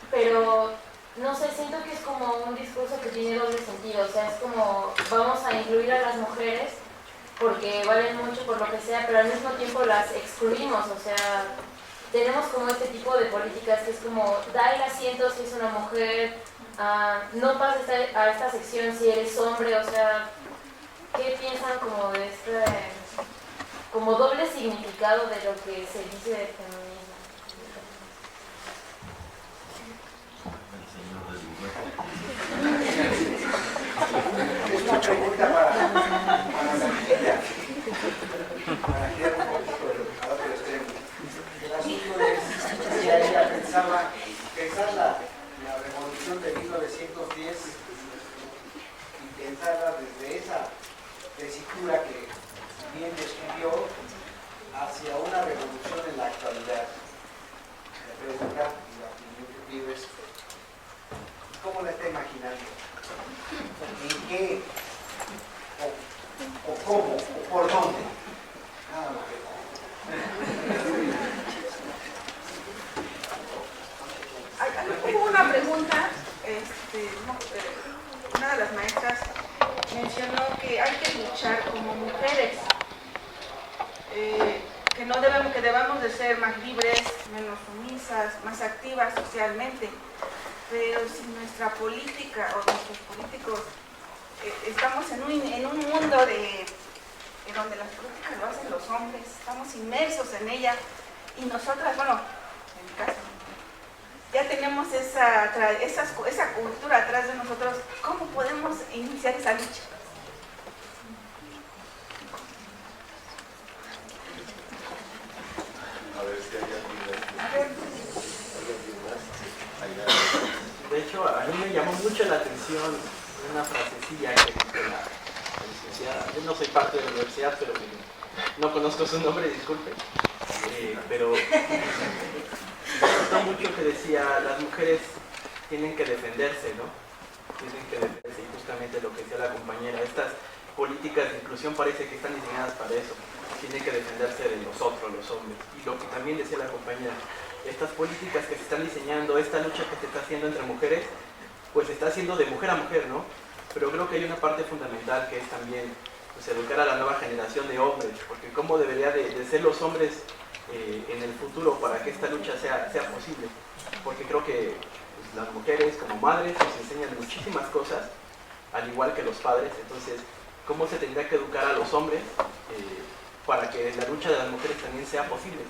S10: pero no sé, siento que es como un discurso que tiene doble sentido, o sea, es como vamos a incluir a las mujeres porque valen mucho por lo que sea, pero al mismo tiempo las excluimos, o sea, tenemos como este tipo de políticas que es como da el asiento si es una mujer, no pases a esta sección si eres hombre, o sea, ¿qué piensan como de este como doble significado de lo que se dice de feminismo?
S11: Una pregunta para la niña, para que un poquito a otro extremo. El asunto es que ella pensar la revolución de 1910 y pensarla desde esa tesitura que bien describió hacia una revolución en la actualidad. La pregunta y la opinión que pides, ¿cómo la está imaginando? ¿En qué? ¿O cómo? ¿O por dónde? Nada más.
S12: Hubo una pregunta, una de las maestras mencionó que hay que luchar como mujeres, que debamos de ser más libres, menos sumisas, más activas socialmente. Pero si nuestra política o nuestros políticos estamos en un mundo donde las políticas lo hacen los hombres, estamos inmersos en ella, y nosotras, bueno, en mi caso, ya tenemos esa cultura atrás de nosotros, ¿cómo podemos iniciar esa lucha?
S1: A ver si hay alguien más.
S13: De hecho, a mí me llamó mucho la atención una frasecilla que dice la licenciada. Yo no soy parte de la universidad, pero no conozco su nombre, disculpe. Pero me gustó mucho que decía, las mujeres tienen que defenderse, ¿no? Tienen que defenderse, y justamente lo que decía la compañera, estas políticas de inclusión parece que están diseñadas para eso. Tienen que defenderse de los otros, los hombres. Y lo que también decía la compañera, estas políticas que se están diseñando, esta lucha que se está haciendo entre mujeres, pues se está haciendo de mujer a mujer, ¿no? Pero creo que hay una parte fundamental que es también pues, educar a la nueva generación de hombres, porque cómo debería de ser los hombres en el futuro para que esta lucha sea posible. Porque creo que pues, las mujeres como madres nos enseñan muchísimas cosas, al igual que los padres. Entonces, ¿cómo se tendría que educar a los hombres para que la lucha de las mujeres también sea posible?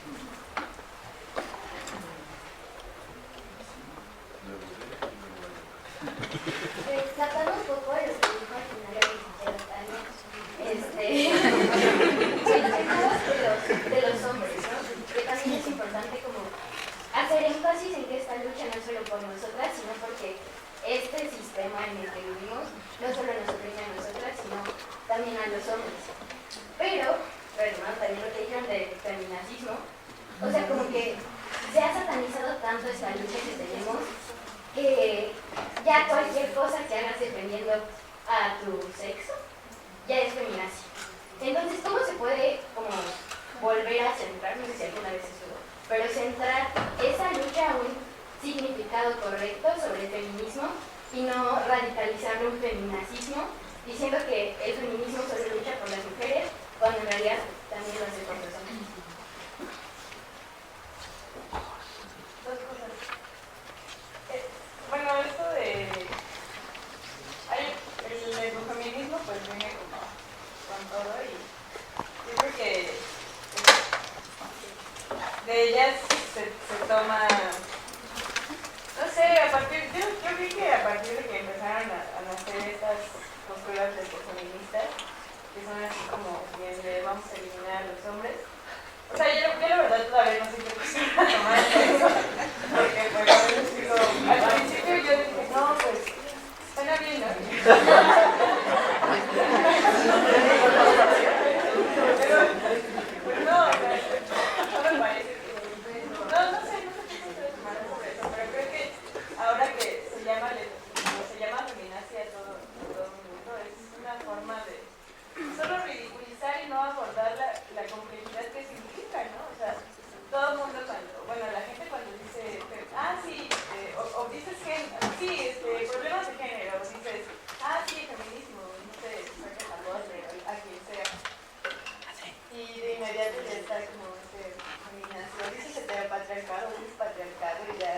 S14: Tratando un poco de lo que dijo al final la licenciada Tania, de los hombres, ¿no? Que también es importante como hacer énfasis en que esta lucha no es solo por nosotras, sino porque este sistema en el que vivimos no solo nos oprime a nosotras, sino también a los hombres. Pero, perdón, también lo que dijeron de feminacismo, o sea, como que se ha satanizado tanto esta lucha que tenemos que ya cualquier cosa que hagas defendiendo a tu sexo ya es feminazi. Entonces, ¿cómo se puede como volver a centrar, no sé si alguna vez estuvo, pero centrar esa lucha a un significado correcto sobre el feminismo y no radicalizarlo en un feminacismo, diciendo que el feminismo solo lucha por las mujeres, cuando en realidad también lo hace por los hombres?
S8: Dos cosas. Bueno, esto de... el feminismo pues viene como con todo y yo creo que de ellas se toma... No sé, yo vi que a partir de que empezaron a nacer estas posturas de feministas, que son así como bien de vamos a eliminar a los hombres. O sea, yo la verdad todavía no sé qué postura tomar eso, porque pues a veces digo, al principio yo dije, no, pues, suena bien, ¿no? Pero no, o sea, no me parece que... No sé qué postura tomar sobre eso, pero creo que ahora que se llama feminacia todo el mundo, es una forma de solo ridiculizar y no abordar la complejidad que significa, ¿no? O sea, todo el mundo la gente cuando dice, sí, o dices sí, problemas de género, o dices, sí, feminismo, no sé, saca la voz a quien sea. Y de inmediato ya está como feminación, dices heteropatriarcado, dices patriarcado y ya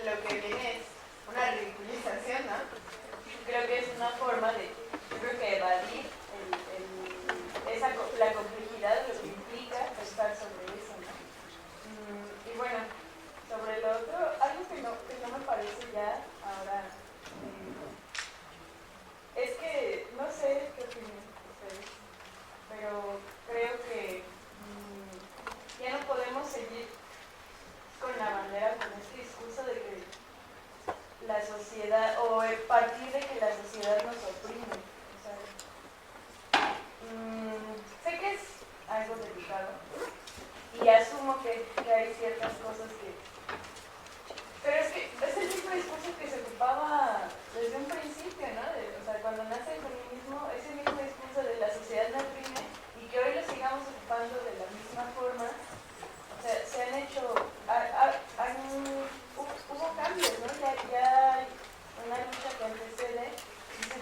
S8: lo que viene es una ridiculización, ¿no? Creo que es una forma de, evadir la complejidad de lo que implica estar sobre eso, ¿no? Y bueno, sobre lo otro, algo que no me parece ya ahora, es que, no sé qué opinan ustedes, pero creo que ya no podemos seguir con la bandera, con este discurso de que la sociedad, o partir de que la sociedad nos oprime. O sea, sé que es algo delicado y asumo que hay ciertas cosas que... Pero es que es el mismo discurso que se ocupaba desde un principio, ¿no? O sea, cuando nace el feminismo, ese mismo discurso de la sociedad no oprime y que hoy lo sigamos ocupando de la misma forma. O sea, se han hecho... hubo cambios, ¿no? Ya hay una lucha que antecede. Dices,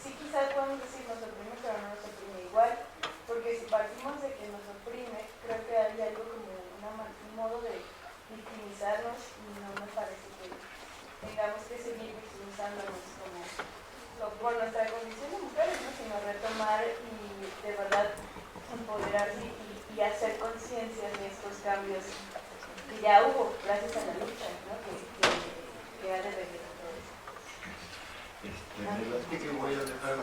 S8: sí quizás podemos decir nos oprime, pero no nos oprime igual. Porque si partimos de que nos oprime, creo que hay algo como un modo de victimizarnos y no me parece
S1: Fíjate que voy a dejar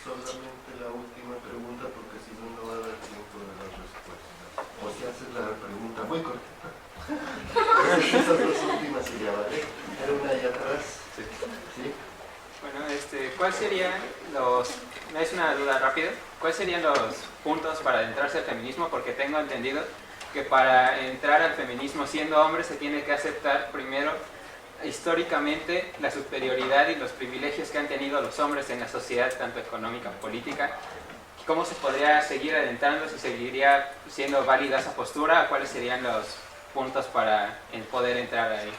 S1: solamente la última pregunta porque si no, no va a dar tiempo de las respuestas. O si haces la pregunta muy cortita. Esas dos últimas y ya vale. Era una allá atrás. ¿Sí?
S15: Bueno, ¿cuáles serían los, es una duda rápida, cuáles serían los puntos para adentrarse al feminismo? Porque tengo entendido que para entrar al feminismo siendo hombre se tiene que aceptar primero históricamente la superioridad y los privilegios que han tenido los hombres en la sociedad, tanto económica como política. ¿Cómo se podría seguir adentrando, si seguiría siendo válida esa postura? ¿Cuáles serían los puntos para poder entrar ahí?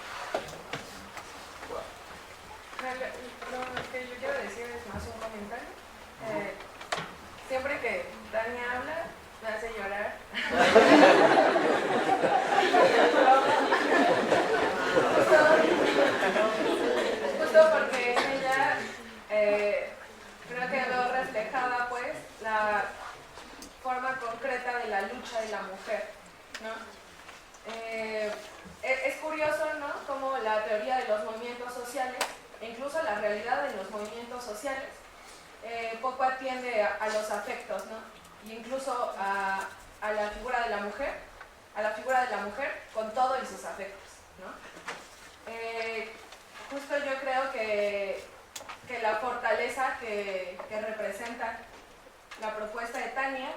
S8: Lo que yo quiero decir es más un comentario. Siempre que Tania habla, me hace llorar. Justo porque en ella creo que veo reflejada pues la forma concreta de la lucha de la mujer, ¿no? Es curioso, ¿no?, cómo la teoría de los movimientos sociales, e incluso la realidad de los movimientos sociales, poco atiende a los afectos, ¿no? Y incluso a la figura de la mujer, con todo y sus afectos, ¿no? Justo yo creo que la fortaleza que representa la propuesta de Tania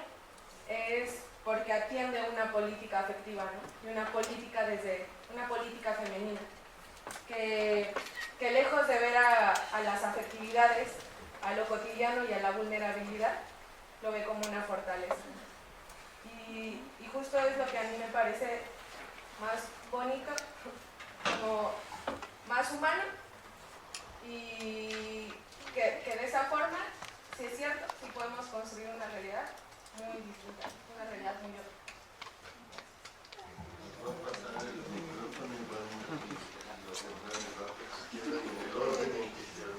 S8: es porque atiende una política afectiva, ¿no? Y una política femenina, que lejos de ver a las afectividades, a lo cotidiano y a la vulnerabilidad, lo ve como una fortaleza. Y justo es lo que a mí me parece más bonito, como más humano, y que de esa forma, si es cierto, sí podemos construir una realidad muy distinta, una realidad muy otra.
S1: Va a pasar el micrófono y van a los hermanos rápidos que quieran en el orden en que quieran.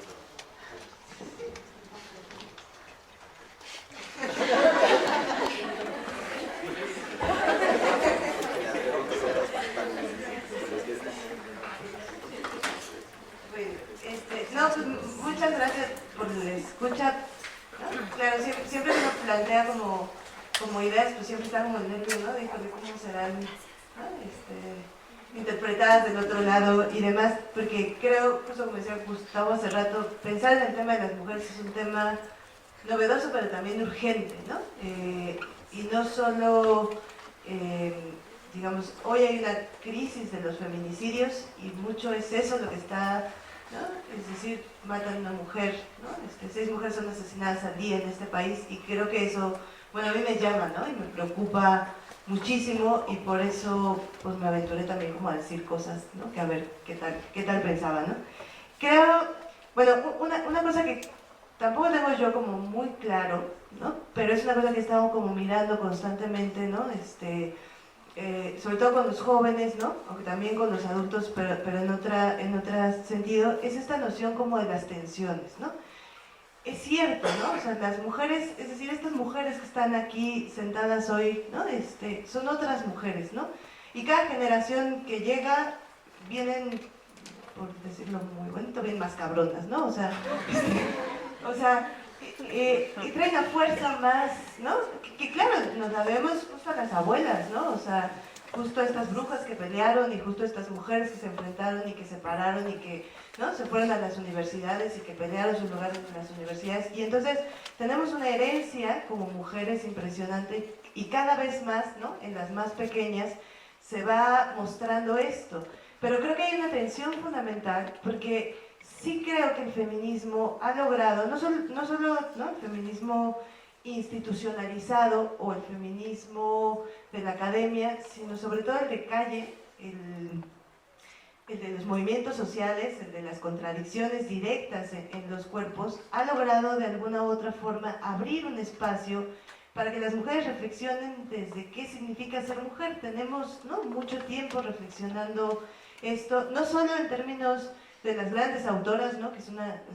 S3: No, pues muchas gracias por la escucha. ¿No? Claro, siempre uno plantea como ideas, pues siempre está como el nervio, ¿no? De cómo serán, ¿no? Interpretadas del otro lado y demás, porque creo, justo como decía Gustavo hace rato, pensar en el tema de las mujeres es un tema novedoso, pero también urgente, ¿no? Y no solo, digamos, hoy hay una crisis de los feminicidios y mucho es eso lo que está, ¿no? Es decir, matan a una mujer, ¿no? 6 mujeres son asesinadas al día en este país y creo que eso, bueno, a mí me llama, ¿no? Y me preocupa muchísimo y por eso pues me aventuré también como a decir cosas, ¿no? Que a ver qué tal pensaba, ¿no? Creo, bueno, una cosa que tampoco tengo yo como muy claro, ¿no? Pero es una cosa que he estado como mirando constantemente, ¿no? Sobre todo con los jóvenes, ¿no? Aunque también con los adultos, pero en otro sentido, es esta noción como de las tensiones, ¿no? Es cierto, ¿no? O sea, las mujeres, es decir, estas mujeres que están aquí sentadas hoy, ¿no? Son otras mujeres, ¿no? Y cada generación que llega, vienen, por decirlo muy bonito, bien más cabronas, ¿no? O sea, y trae una fuerza más, ¿no? Que claro, nos la vemos justo a las abuelas, ¿no? O sea, justo estas brujas que pelearon y justo estas mujeres que se enfrentaron y que se pararon y que, ¿no? Se fueron a las universidades y que pelearon sus lugares en las universidades. Y entonces tenemos una herencia como mujeres impresionante y cada vez más, ¿no? En las más pequeñas se va mostrando esto. Pero creo que hay una tensión fundamental porque sí creo que el feminismo ha logrado, no solo ¿no? El feminismo institucionalizado o el feminismo de la academia, sino sobre todo el de calle, el de los movimientos sociales, el de las contradicciones directas en los cuerpos, ha logrado de alguna u otra forma abrir un espacio para que las mujeres reflexionen desde qué significa ser mujer. Tenemos, ¿no? Mucho tiempo reflexionando esto, no solo en términos de las grandes autoras, ¿no? Que es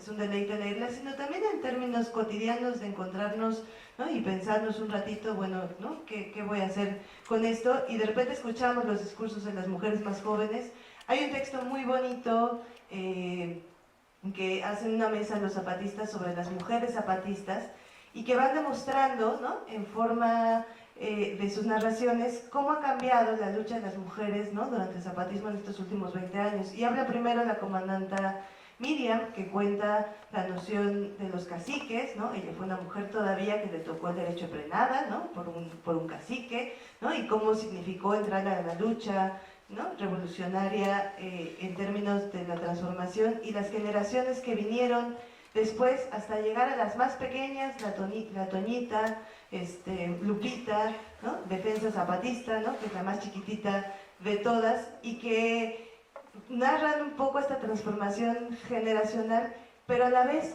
S3: un deleite leerlas, sino también en términos cotidianos de encontrarnos, ¿no? Y pensarnos un ratito, bueno, ¿no? ¿Qué voy a hacer con esto? Y de repente escuchamos los discursos de las mujeres más jóvenes. Hay un texto muy bonito, que hacen una mesa los zapatistas sobre las mujeres zapatistas y que van demostrando, ¿no?, en forma de sus narraciones cómo ha cambiado la lucha de las mujeres, ¿no?, durante el zapatismo en estos últimos 20 años. Y habla primero la comandanta Miriam, que cuenta la noción de los caciques, ¿no? Ella fue una mujer todavía que le tocó el derecho a prenada, ¿no?, por un cacique, ¿no?, y cómo significó entrar a la lucha, ¿no?, revolucionaria en términos de la transformación, y las generaciones que vinieron después hasta llegar a las más pequeñas, la Toñita, Lupita, ¿no?, Defensa Zapatista, ¿no?, que es la más chiquitita de todas, y que narran un poco esta transformación generacional, pero a la vez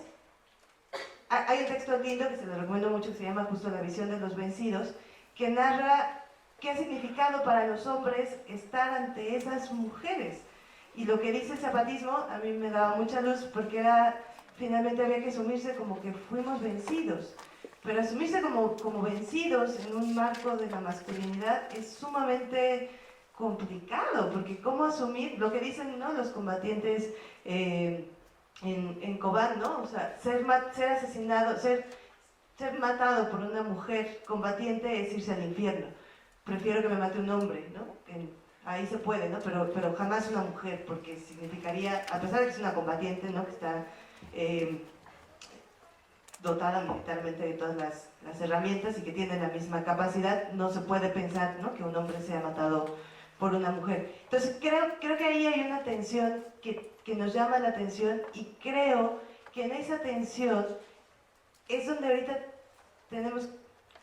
S3: hay un texto lindo que se lo recomiendo mucho, que se llama justo La visión de los vencidos, que narra qué ha significado para los hombres estar ante esas mujeres. Y lo que dice el zapatismo a mí me daba mucha luz, porque finalmente había que asumirse como que fuimos vencidos. Pero asumirse como vencidos en un marco de la masculinidad es sumamente complicado, porque cómo asumir lo que dicen, ¿no?, los combatientes en Kobán, ¿no? O sea, ser asesinado, ser matado por una mujer combatiente es irse al infierno. Prefiero que me mate un hombre, ¿no? Ahí se puede, ¿no? Pero jamás una mujer, porque significaría, a pesar de que es una combatiente, ¿no?, que está dotada militarmente de todas las herramientas y que tiene la misma capacidad, no se puede pensar, ¿no?, que un hombre sea matado por una mujer. Entonces creo que ahí hay una tensión que nos llama la atención, y creo que en esa tensión es donde ahorita tenemos,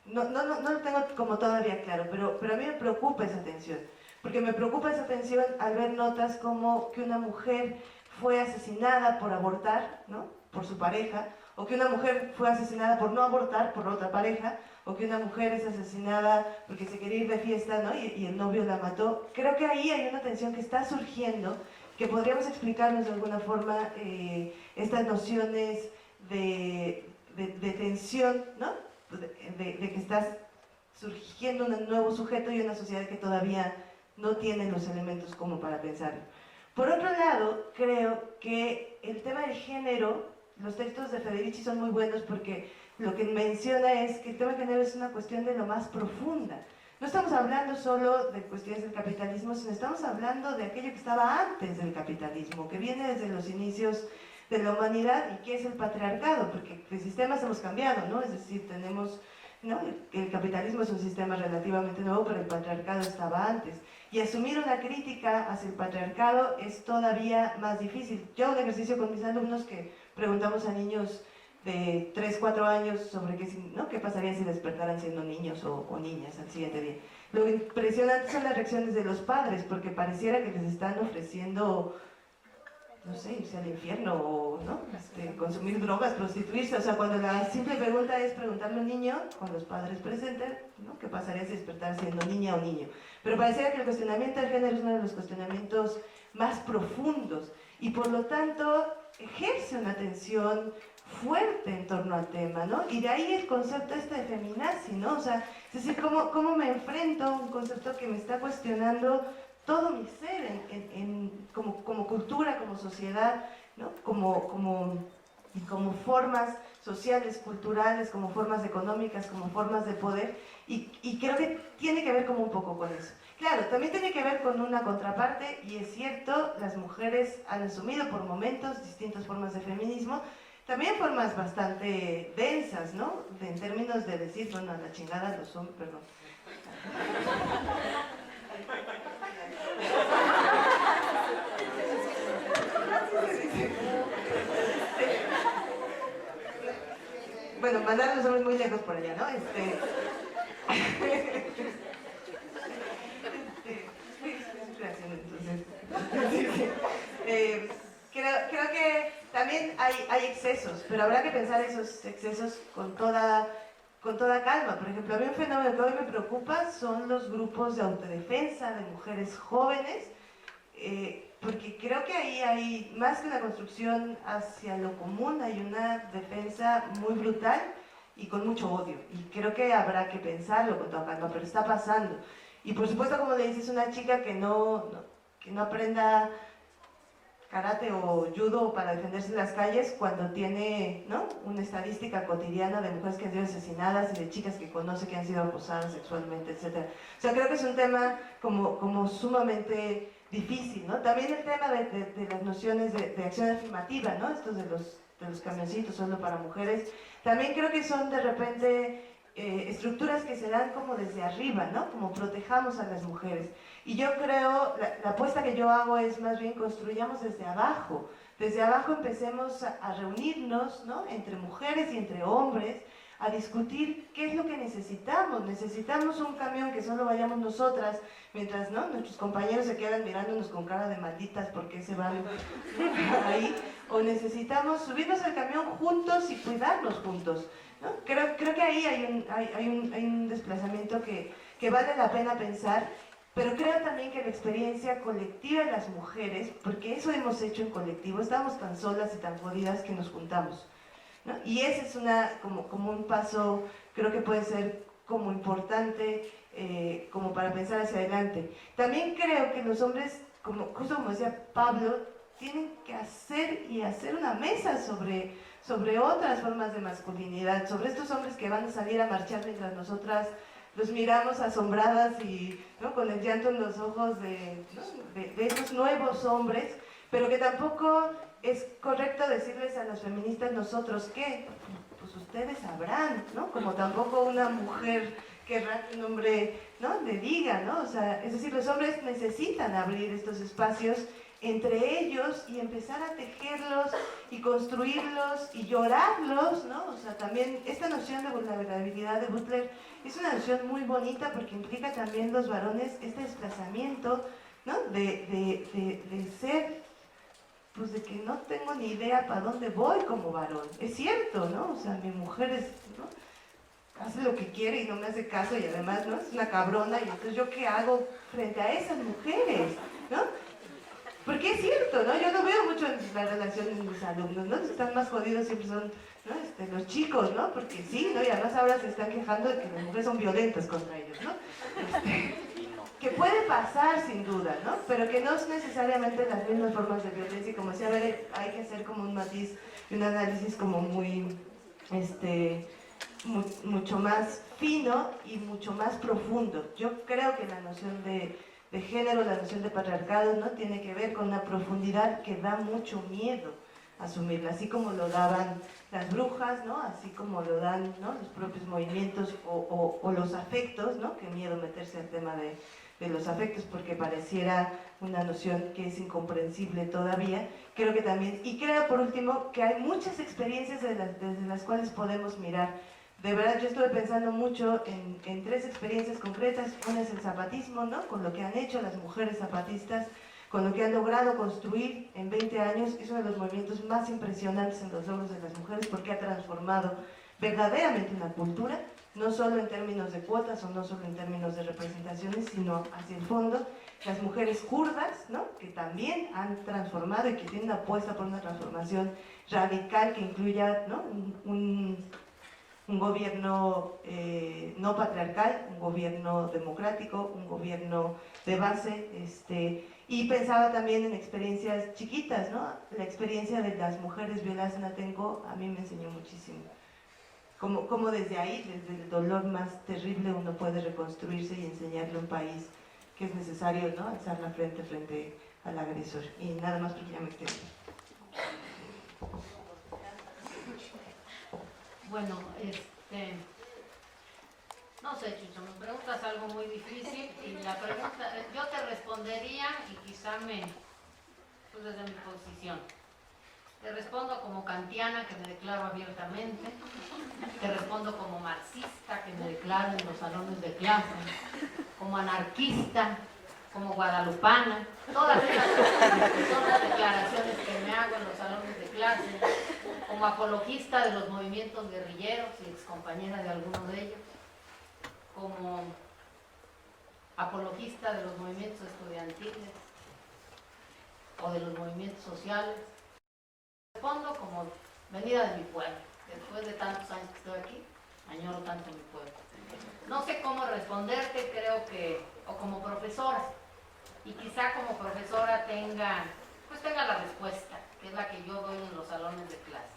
S3: no lo tengo como todavía claro, pero a mí me preocupa esa tensión, porque me preocupa esa tensión al ver notas como que una mujer fue asesinada por abortar, ¿no?, por su pareja, o que una mujer fue asesinada por no abortar por otra pareja, o que una mujer es asesinada porque se quería ir de fiesta, ¿no?, y el novio la mató. Creo que ahí hay una tensión que está surgiendo, que podríamos explicarnos de alguna forma estas nociones de tensión, ¿no?, de que está surgiendo un nuevo sujeto y una sociedad que todavía no tiene los elementos como para pensarlo. Por otro lado, creo que el tema del género, los textos de Federici son muy buenos, porque lo que menciona es que el tema del género es una cuestión de lo más profunda. No estamos hablando solo de cuestiones del capitalismo, sino estamos hablando de aquello que estaba antes del capitalismo, que viene desde los inicios de la humanidad, y que es el patriarcado, porque de sistemas hemos cambiado, ¿no? Es decir, tenemos, ¿no?, el capitalismo es un sistema relativamente nuevo, pero el patriarcado estaba antes. Y asumir una crítica hacia el patriarcado es todavía más difícil. Yo hago un ejercicio con mis alumnos que preguntamos a niños de 3, 4 años sobre qué pasaría si despertaran siendo niños o niñas al siguiente día. Lo impresionante son las reacciones de los padres, porque pareciera que les están ofreciendo, no sé, irse al infierno, o ¿no?, consumir drogas, prostituirse. O sea, cuando la simple pregunta es preguntarle a un niño, con los padres presentes, ¿no?, ¿qué pasaría si despertar siendo niña o niño? Pero pareciera que el cuestionamiento del género es uno de los cuestionamientos más profundos, y por lo tanto ejerce una tensión fuerte en torno al tema, ¿no? Y de ahí el concepto de feminazi, ¿no? O sea, es decir, ¿cómo me enfrento a un concepto que me está cuestionando todo mi ser como cultura, como sociedad, ¿no?, como formas sociales, culturales, como formas económicas, como formas de poder, y creo que tiene que ver como un poco con eso. Claro, también tiene que ver con una contraparte, y es cierto, las mujeres han asumido por momentos distintas formas de feminismo, también formas bastante densas, ¿no?, en términos de decir, bueno, a la chingada los hombres, perdón. Bueno, mandar a los hombres muy lejos por allá, ¿no? Creo que también hay excesos, pero habrá que pensar esos excesos con toda calma. Por ejemplo, a mí un fenómeno que hoy me preocupa son los grupos de autodefensa de mujeres jóvenes, porque creo que ahí hay más que una construcción hacia lo común, hay una defensa muy brutal y con mucho odio, y creo que habrá que pensarlo con toda calma, pero está pasando. Y por supuesto, como le dices, una chica que no aprenda karate o judo para defenderse en las calles cuando tiene, ¿no?, una estadística cotidiana de mujeres que han sido asesinadas y de chicas que conoce que han sido acosadas sexualmente, etc. O sea, creo que es un tema como sumamente difícil, ¿no? También el tema de las nociones de acción afirmativa, ¿no? Estos de los camioncitos solo para mujeres, también creo que son de repente estructuras que se dan como desde arriba, ¿no? Como protejamos a las mujeres. Y yo creo, la apuesta que yo hago es más bien construyamos desde abajo. Desde abajo empecemos a reunirnos, ¿no?, entre mujeres y entre hombres, a discutir qué es lo que necesitamos. Necesitamos un camión que solo vayamos nosotras, mientras, ¿no?, nuestros compañeros se quedan mirándonos con cara de malditas porque se van ahí. O necesitamos subirnos al camión juntos y cuidarnos juntos, ¿no? Creo que ahí hay un desplazamiento que vale la pena pensar, pero creo también que la experiencia colectiva de las mujeres, porque eso hemos hecho en colectivo, estábamos tan solas y tan jodidas que nos juntamos, ¿no? Y ese es como un paso, creo que puede ser como importante, como para pensar hacia adelante. También creo que los hombres, justo como decía Pablo, tienen que hacer una mesa sobre otras formas de masculinidad, sobre estos hombres que van a salir a marchar mientras nosotras los miramos asombradas y, ¿no?, con el llanto en los ojos de estos nuevos hombres, pero que tampoco es correcto decirles a las feministas nosotros qué, pues ustedes sabrán, ¿no? Como tampoco una mujer querrá que un hombre, ¿no?, le diga, ¿no? O sea, es decir, los hombres necesitan abrir estos espacios entre ellos y empezar a tejerlos y construirlos y llorarlos, ¿no? O sea, también esta noción de vulnerabilidad de Butler es una noción muy bonita porque implica también los varones este desplazamiento, ¿no?, de ser, pues de que no tengo ni idea para dónde voy como varón. Es cierto, ¿no? O sea, mi mujer es, ¿no?, hace lo que quiere y no me hace caso y además, ¿no?, es una cabrona, y entonces ¿yo qué hago frente a esas mujeres?, ¿no? Porque es cierto, ¿no? Yo lo veo mucho en la relación de mis alumnos, ¿no? Los que están más jodidos siempre son, ¿no?, los chicos, ¿no? Porque sí, ¿no? Y además ahora se están quejando de que las mujeres son violentas contra ellos, ¿no? Que puede pasar sin duda, ¿no? Pero que no es necesariamente las mismas formas de violencia, y como decía, a ver, hay que hacer como un matiz y un análisis como muy, mucho más fino y mucho más profundo. Yo creo que la noción de género, la noción de patriarcado, ¿no?, tiene que ver con una profundidad que da mucho miedo asumirla, así como lo daban las brujas, ¿no?, así como lo dan, ¿no?, los propios movimientos o los afectos, ¿no?, qué miedo meterse al tema de los afectos porque pareciera una noción que es incomprensible todavía. Creo que también, y creo por último que hay muchas experiencias desde las cuales podemos mirar. De verdad, yo estuve pensando mucho en tres experiencias concretas. Una es el zapatismo, ¿no?, con lo que han hecho las mujeres zapatistas, con lo que han logrado construir en 20 años. Es uno de los movimientos más impresionantes en los logros de las mujeres porque ha transformado verdaderamente una cultura, no solo en términos de cuotas o no solo en términos de representaciones, sino hacia el fondo. Las mujeres kurdas, ¿no?, que también han transformado y que tienen una apuesta por una transformación radical que incluya, ¿no?, un gobierno no patriarcal, un gobierno democrático, un gobierno de base, y pensaba también en experiencias chiquitas, ¿no? La experiencia de las mujeres violadas en Atenco a mí me enseñó muchísimo. Como desde ahí, desde el dolor más terrible, uno puede reconstruirse y enseñarle a un país que es necesario, ¿no?, alzar la frente al agresor. Y nada más porque ya me extendí.
S2: Bueno, no sé, Chucho, me preguntas algo muy difícil y la pregunta, yo te respondería y quizá pues desde mi posición. Te respondo como kantiana, que me declaro abiertamente. Te respondo como marxista, que me declaro en los salones de clase. Como anarquista, como guadalupana. Todas esas son las declaraciones que me hago en los salones de clase. Como apologista de los movimientos guerrilleros y excompañera de algunos de ellos. Como apologista de los movimientos estudiantiles o de los movimientos sociales. Respondo como venida de mi pueblo. Después de tantos años que estoy aquí, añoro tanto mi pueblo. No sé cómo responderte, creo que, o como profesora, y quizá como profesora tenga pues tenga la respuesta, que es la que yo doy en los salones de clases.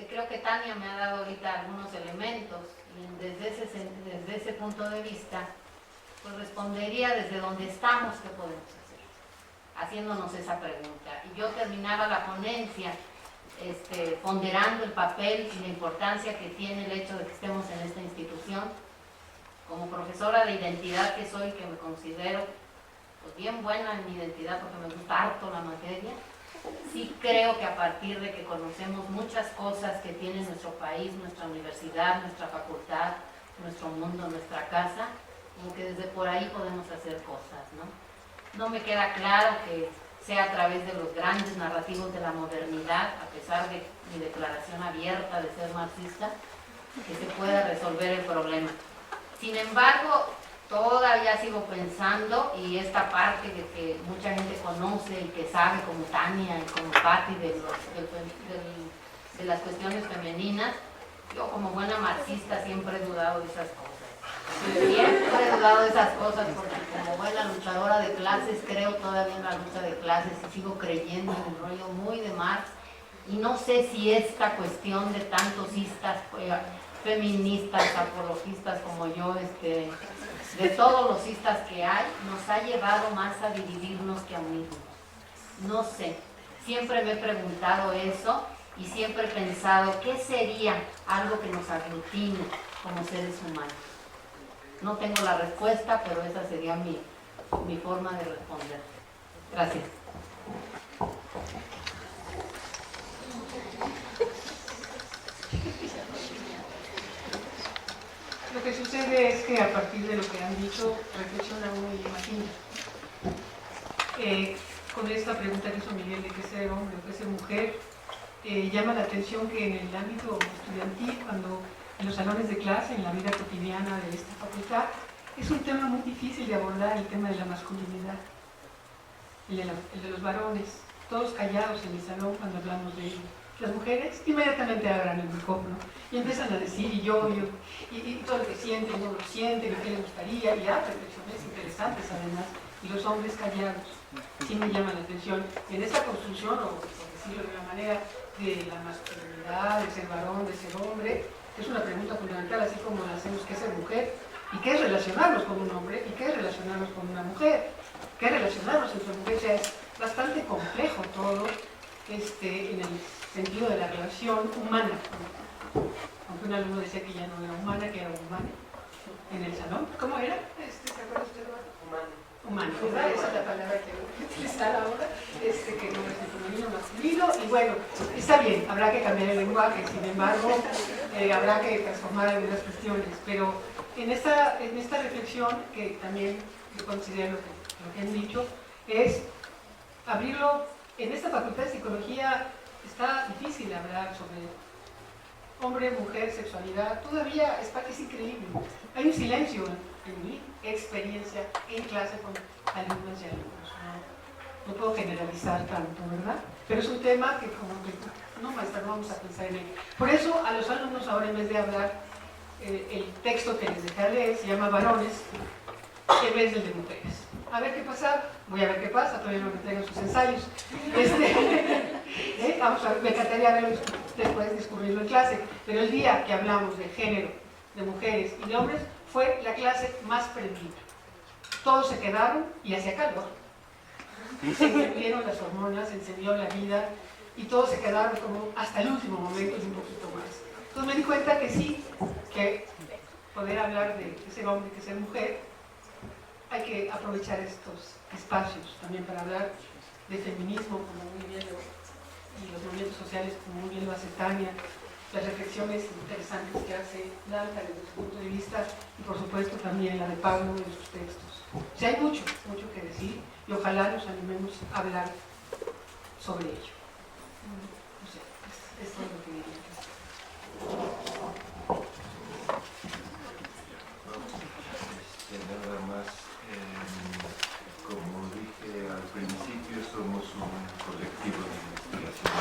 S2: Creo que Tania me ha dado ahorita algunos elementos y desde ese punto de vista, pues respondería desde donde estamos, ¿qué podemos hacer? Haciéndonos esa pregunta. Y yo terminaba la ponencia ponderando el papel y la importancia que tiene el hecho de que estemos en esta institución. Como profesora de identidad que soy, que me considero pues bien buena en mi identidad porque me gusta harto la materia, sí creo que a partir de que conocemos muchas cosas que tiene nuestro país, nuestra universidad, nuestra facultad, nuestro mundo, nuestra casa, como que desde por ahí podemos hacer cosas, ¿no? No me queda claro que sea a través de los grandes narrativos de la modernidad, a pesar de mi declaración abierta de ser marxista, que se pueda resolver el problema. Sin embargo, todavía sigo pensando, y esta parte de que mucha gente conoce y que sabe, como Tania y como Patti, de las cuestiones femeninas, yo como buena marxista siempre he dudado de esas cosas. Siempre he dudado de esas cosas porque como buena luchadora de clases creo todavía en la lucha de clases y sigo creyendo en el rollo muy de Marx, y no sé si esta cuestión de tantos istas, feministas, apologistas como yo, de todos los istas que hay, nos ha llevado más a dividirnos que a unirnos. No sé, siempre me he preguntado eso y siempre he pensado qué sería algo que nos aglutine como seres humanos. No tengo la respuesta, pero esa sería mi forma de responder. Gracias.
S4: Lo que sucede es que a partir de lo que han dicho, reflexiona uno y imagina. Con esta pregunta que hizo Miguel de qué ser hombre o qué ser mujer, llama la atención que en el ámbito estudiantil, cuando en los salones de clase, en la vida cotidiana de esta facultad, es un tema muy difícil de abordar, el tema de la masculinidad, el de los varones, todos callados en el salón cuando hablamos de ello. Las mujeres inmediatamente abran el micrófono y empiezan a decir y todo lo que sienten, no lo sienten, y qué les gustaría, y reflexiones interesantes además, y los hombres callados. Sí me llama la atención. En esta construcción, o por decirlo de una manera, de la masculinidad, de ser varón, de ser hombre, es una pregunta fundamental, así como la hacemos, ¿qué es ser mujer? ¿Y qué es relacionarnos con un hombre? ¿Y qué es relacionarnos con una mujer? ¿Qué es relacionarnos entre mujeres? O sea, es bastante complejo todo en el sentido de la relación humana. Aunque un alumno decía que ya no era humana, que era humana en el salón. ¿Cómo era? ¿Te acuerdas usted? Humano, ¿verdad? Esa es la palabra que voy a utilizar ahora, que no es el femenino masculino, y bueno, está bien, habrá que cambiar el lenguaje, sin embargo, habrá que transformar algunas cuestiones, pero en esta reflexión, que también yo considero lo que han dicho, es abrirlo. En esta facultad de psicología está difícil hablar sobre hombre, mujer, sexualidad, todavía es increíble. Hay un silencio en mi experiencia en clase con alumnos y alumnos. No puedo generalizar tanto, ¿verdad? Pero es un tema que como que, no maestra, no vamos a pensar en él. Por eso a los alumnos ahora, en vez de hablar, el texto que les dejé leer se llama Varones, en vez del de mujeres. A ver qué pasa, voy a ver qué pasa, todavía no me traigan sus ensayos. Vamos a ver, me encantaría verlo después discurrirlo en clase, pero el día que hablamos de género, de mujeres y de hombres, fue la clase más prendida. Todos se quedaron y hacía calor. Se encendieron las hormonas, se encendió la vida y todos se quedaron como hasta el último momento y un poquito más. Entonces me di cuenta que sí, que poder hablar de ser hombre, de ser mujer, hay que aprovechar estos espacios también para hablar de feminismo, como muy bien y los movimientos sociales, como muy bien lo hace Tania, las reflexiones interesantes que hace Blanca desde su punto de vista y por supuesto también la de Pablo en sus textos. O sea, hay mucho que decir y ojalá nos animemos a hablar sobre ello. No sé, es todo lo que diría.
S1: Nada más, como dije al principio, somos un colectivo de investigación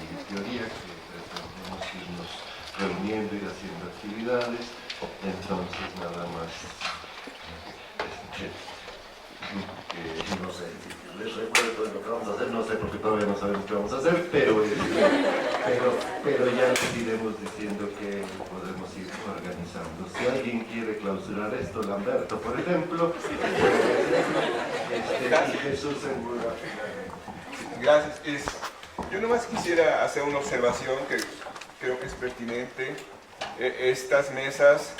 S1: y teoría que pretendemos irnos reuniendo y haciendo actividades, entonces nada más
S16: no sé, les recuerdo de lo que vamos a
S1: a hacer, no sé porque todavía no sabemos qué vamos a hacer, pero ya les iremos diciendo que podemos ir organizando. Si alguien quiere clausurar esto, Lamberto, por ejemplo, y Jesús Segura.
S16: Gracias. Yo nomás quisiera hacer una observación que creo que es pertinente. Estas mesas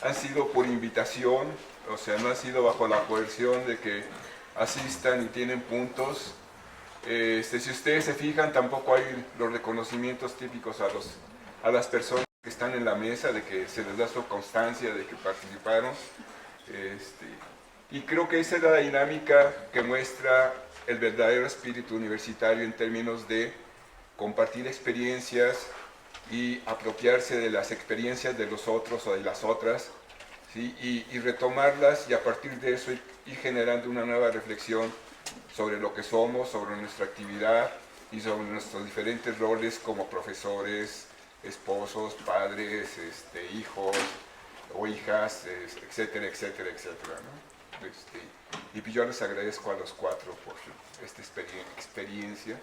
S16: han sido por invitación, o sea, no ha sido bajo la coerción de que asistan y tienen puntos. Si ustedes se fijan, tampoco hay los reconocimientos típicos a las personas que están en la mesa, de que se les da su constancia de que participaron. Y creo que esa es la dinámica que muestra el verdadero espíritu universitario en términos de compartir experiencias y apropiarse de las experiencias de los otros o de las otras, ¿sí? y retomarlas, y a partir de eso ir generando una nueva reflexión sobre lo que somos, sobre nuestra actividad y sobre nuestros diferentes roles como profesores, esposos, padres, hijos o hijas, etcétera, etcétera, etcétera, ¿no? Y pues yo les agradezco a los cuatro por esta experiencia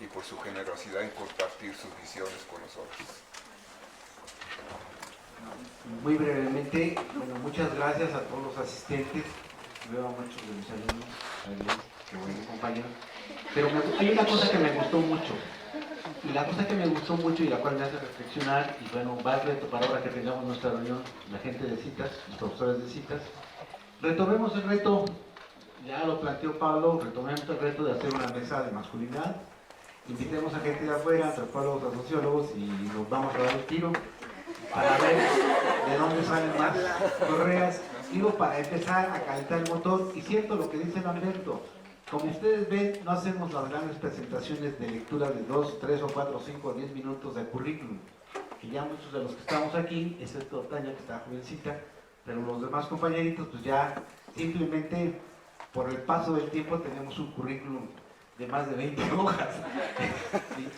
S16: y por su generosidad en compartir sus visiones con nosotros.
S11: Muy brevemente, bueno, muchas gracias a todos los asistentes. Veo a muchos de mis alumnos que voy a acompañar. Pero hay una cosa que me gustó mucho. Y la cosa que me gustó mucho y la cual me hace reflexionar, y bueno, va el reto para ahora que tengamos nuestra reunión, la gente de citas, los profesores de citas, retomemos el reto, ya lo planteó Pablo, retomemos el reto de hacer una mesa de masculinidad, invitemos a gente de afuera, antropólogos, a sociólogos, y nos vamos a dar el tiro para ver de dónde salen más correas, digo, para empezar a calentar el motor. Y cierto lo que dice Lamberto, como ustedes ven, no hacemos las grandes presentaciones de lectura de 2, 3 o 4, 5 o 10 minutos de currículum, que ya muchos de los que estamos aquí, excepto Tania que está jovencita, pero los demás compañeritos pues ya simplemente por el paso del tiempo tenemos un currículum de más de 20 hojas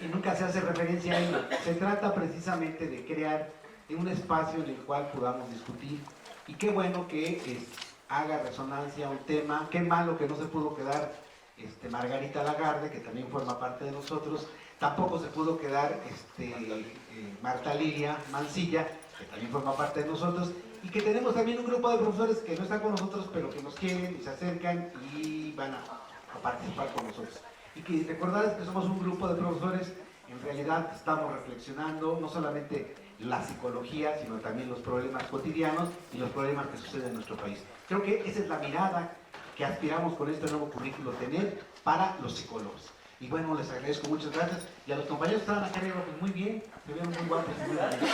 S11: y nunca se hace referencia a ello. Se trata precisamente de crear un espacio en el cual podamos discutir, y qué bueno que haga resonancia un tema. Qué malo que no se pudo quedar Margarita Lagarde, que también forma parte de nosotros. Tampoco se pudo quedar Marta Lilia Mancilla, que también forma parte de nosotros, y que tenemos también un grupo de profesores que no están con nosotros, pero que nos quieren y se acercan y van a participar con nosotros. Y que recordarles que somos un grupo de profesores, en realidad estamos reflexionando no solamente la psicología, sino también los problemas cotidianos y los problemas que suceden en nuestro país. Creo que esa es la mirada que aspiramos con este nuevo currículo tener para los psicólogos. Y bueno, les agradezco, muchas gracias. Y a los compañeros que estaban acá arriba, pues muy bien, se vieron muy guapos y muy bonitos.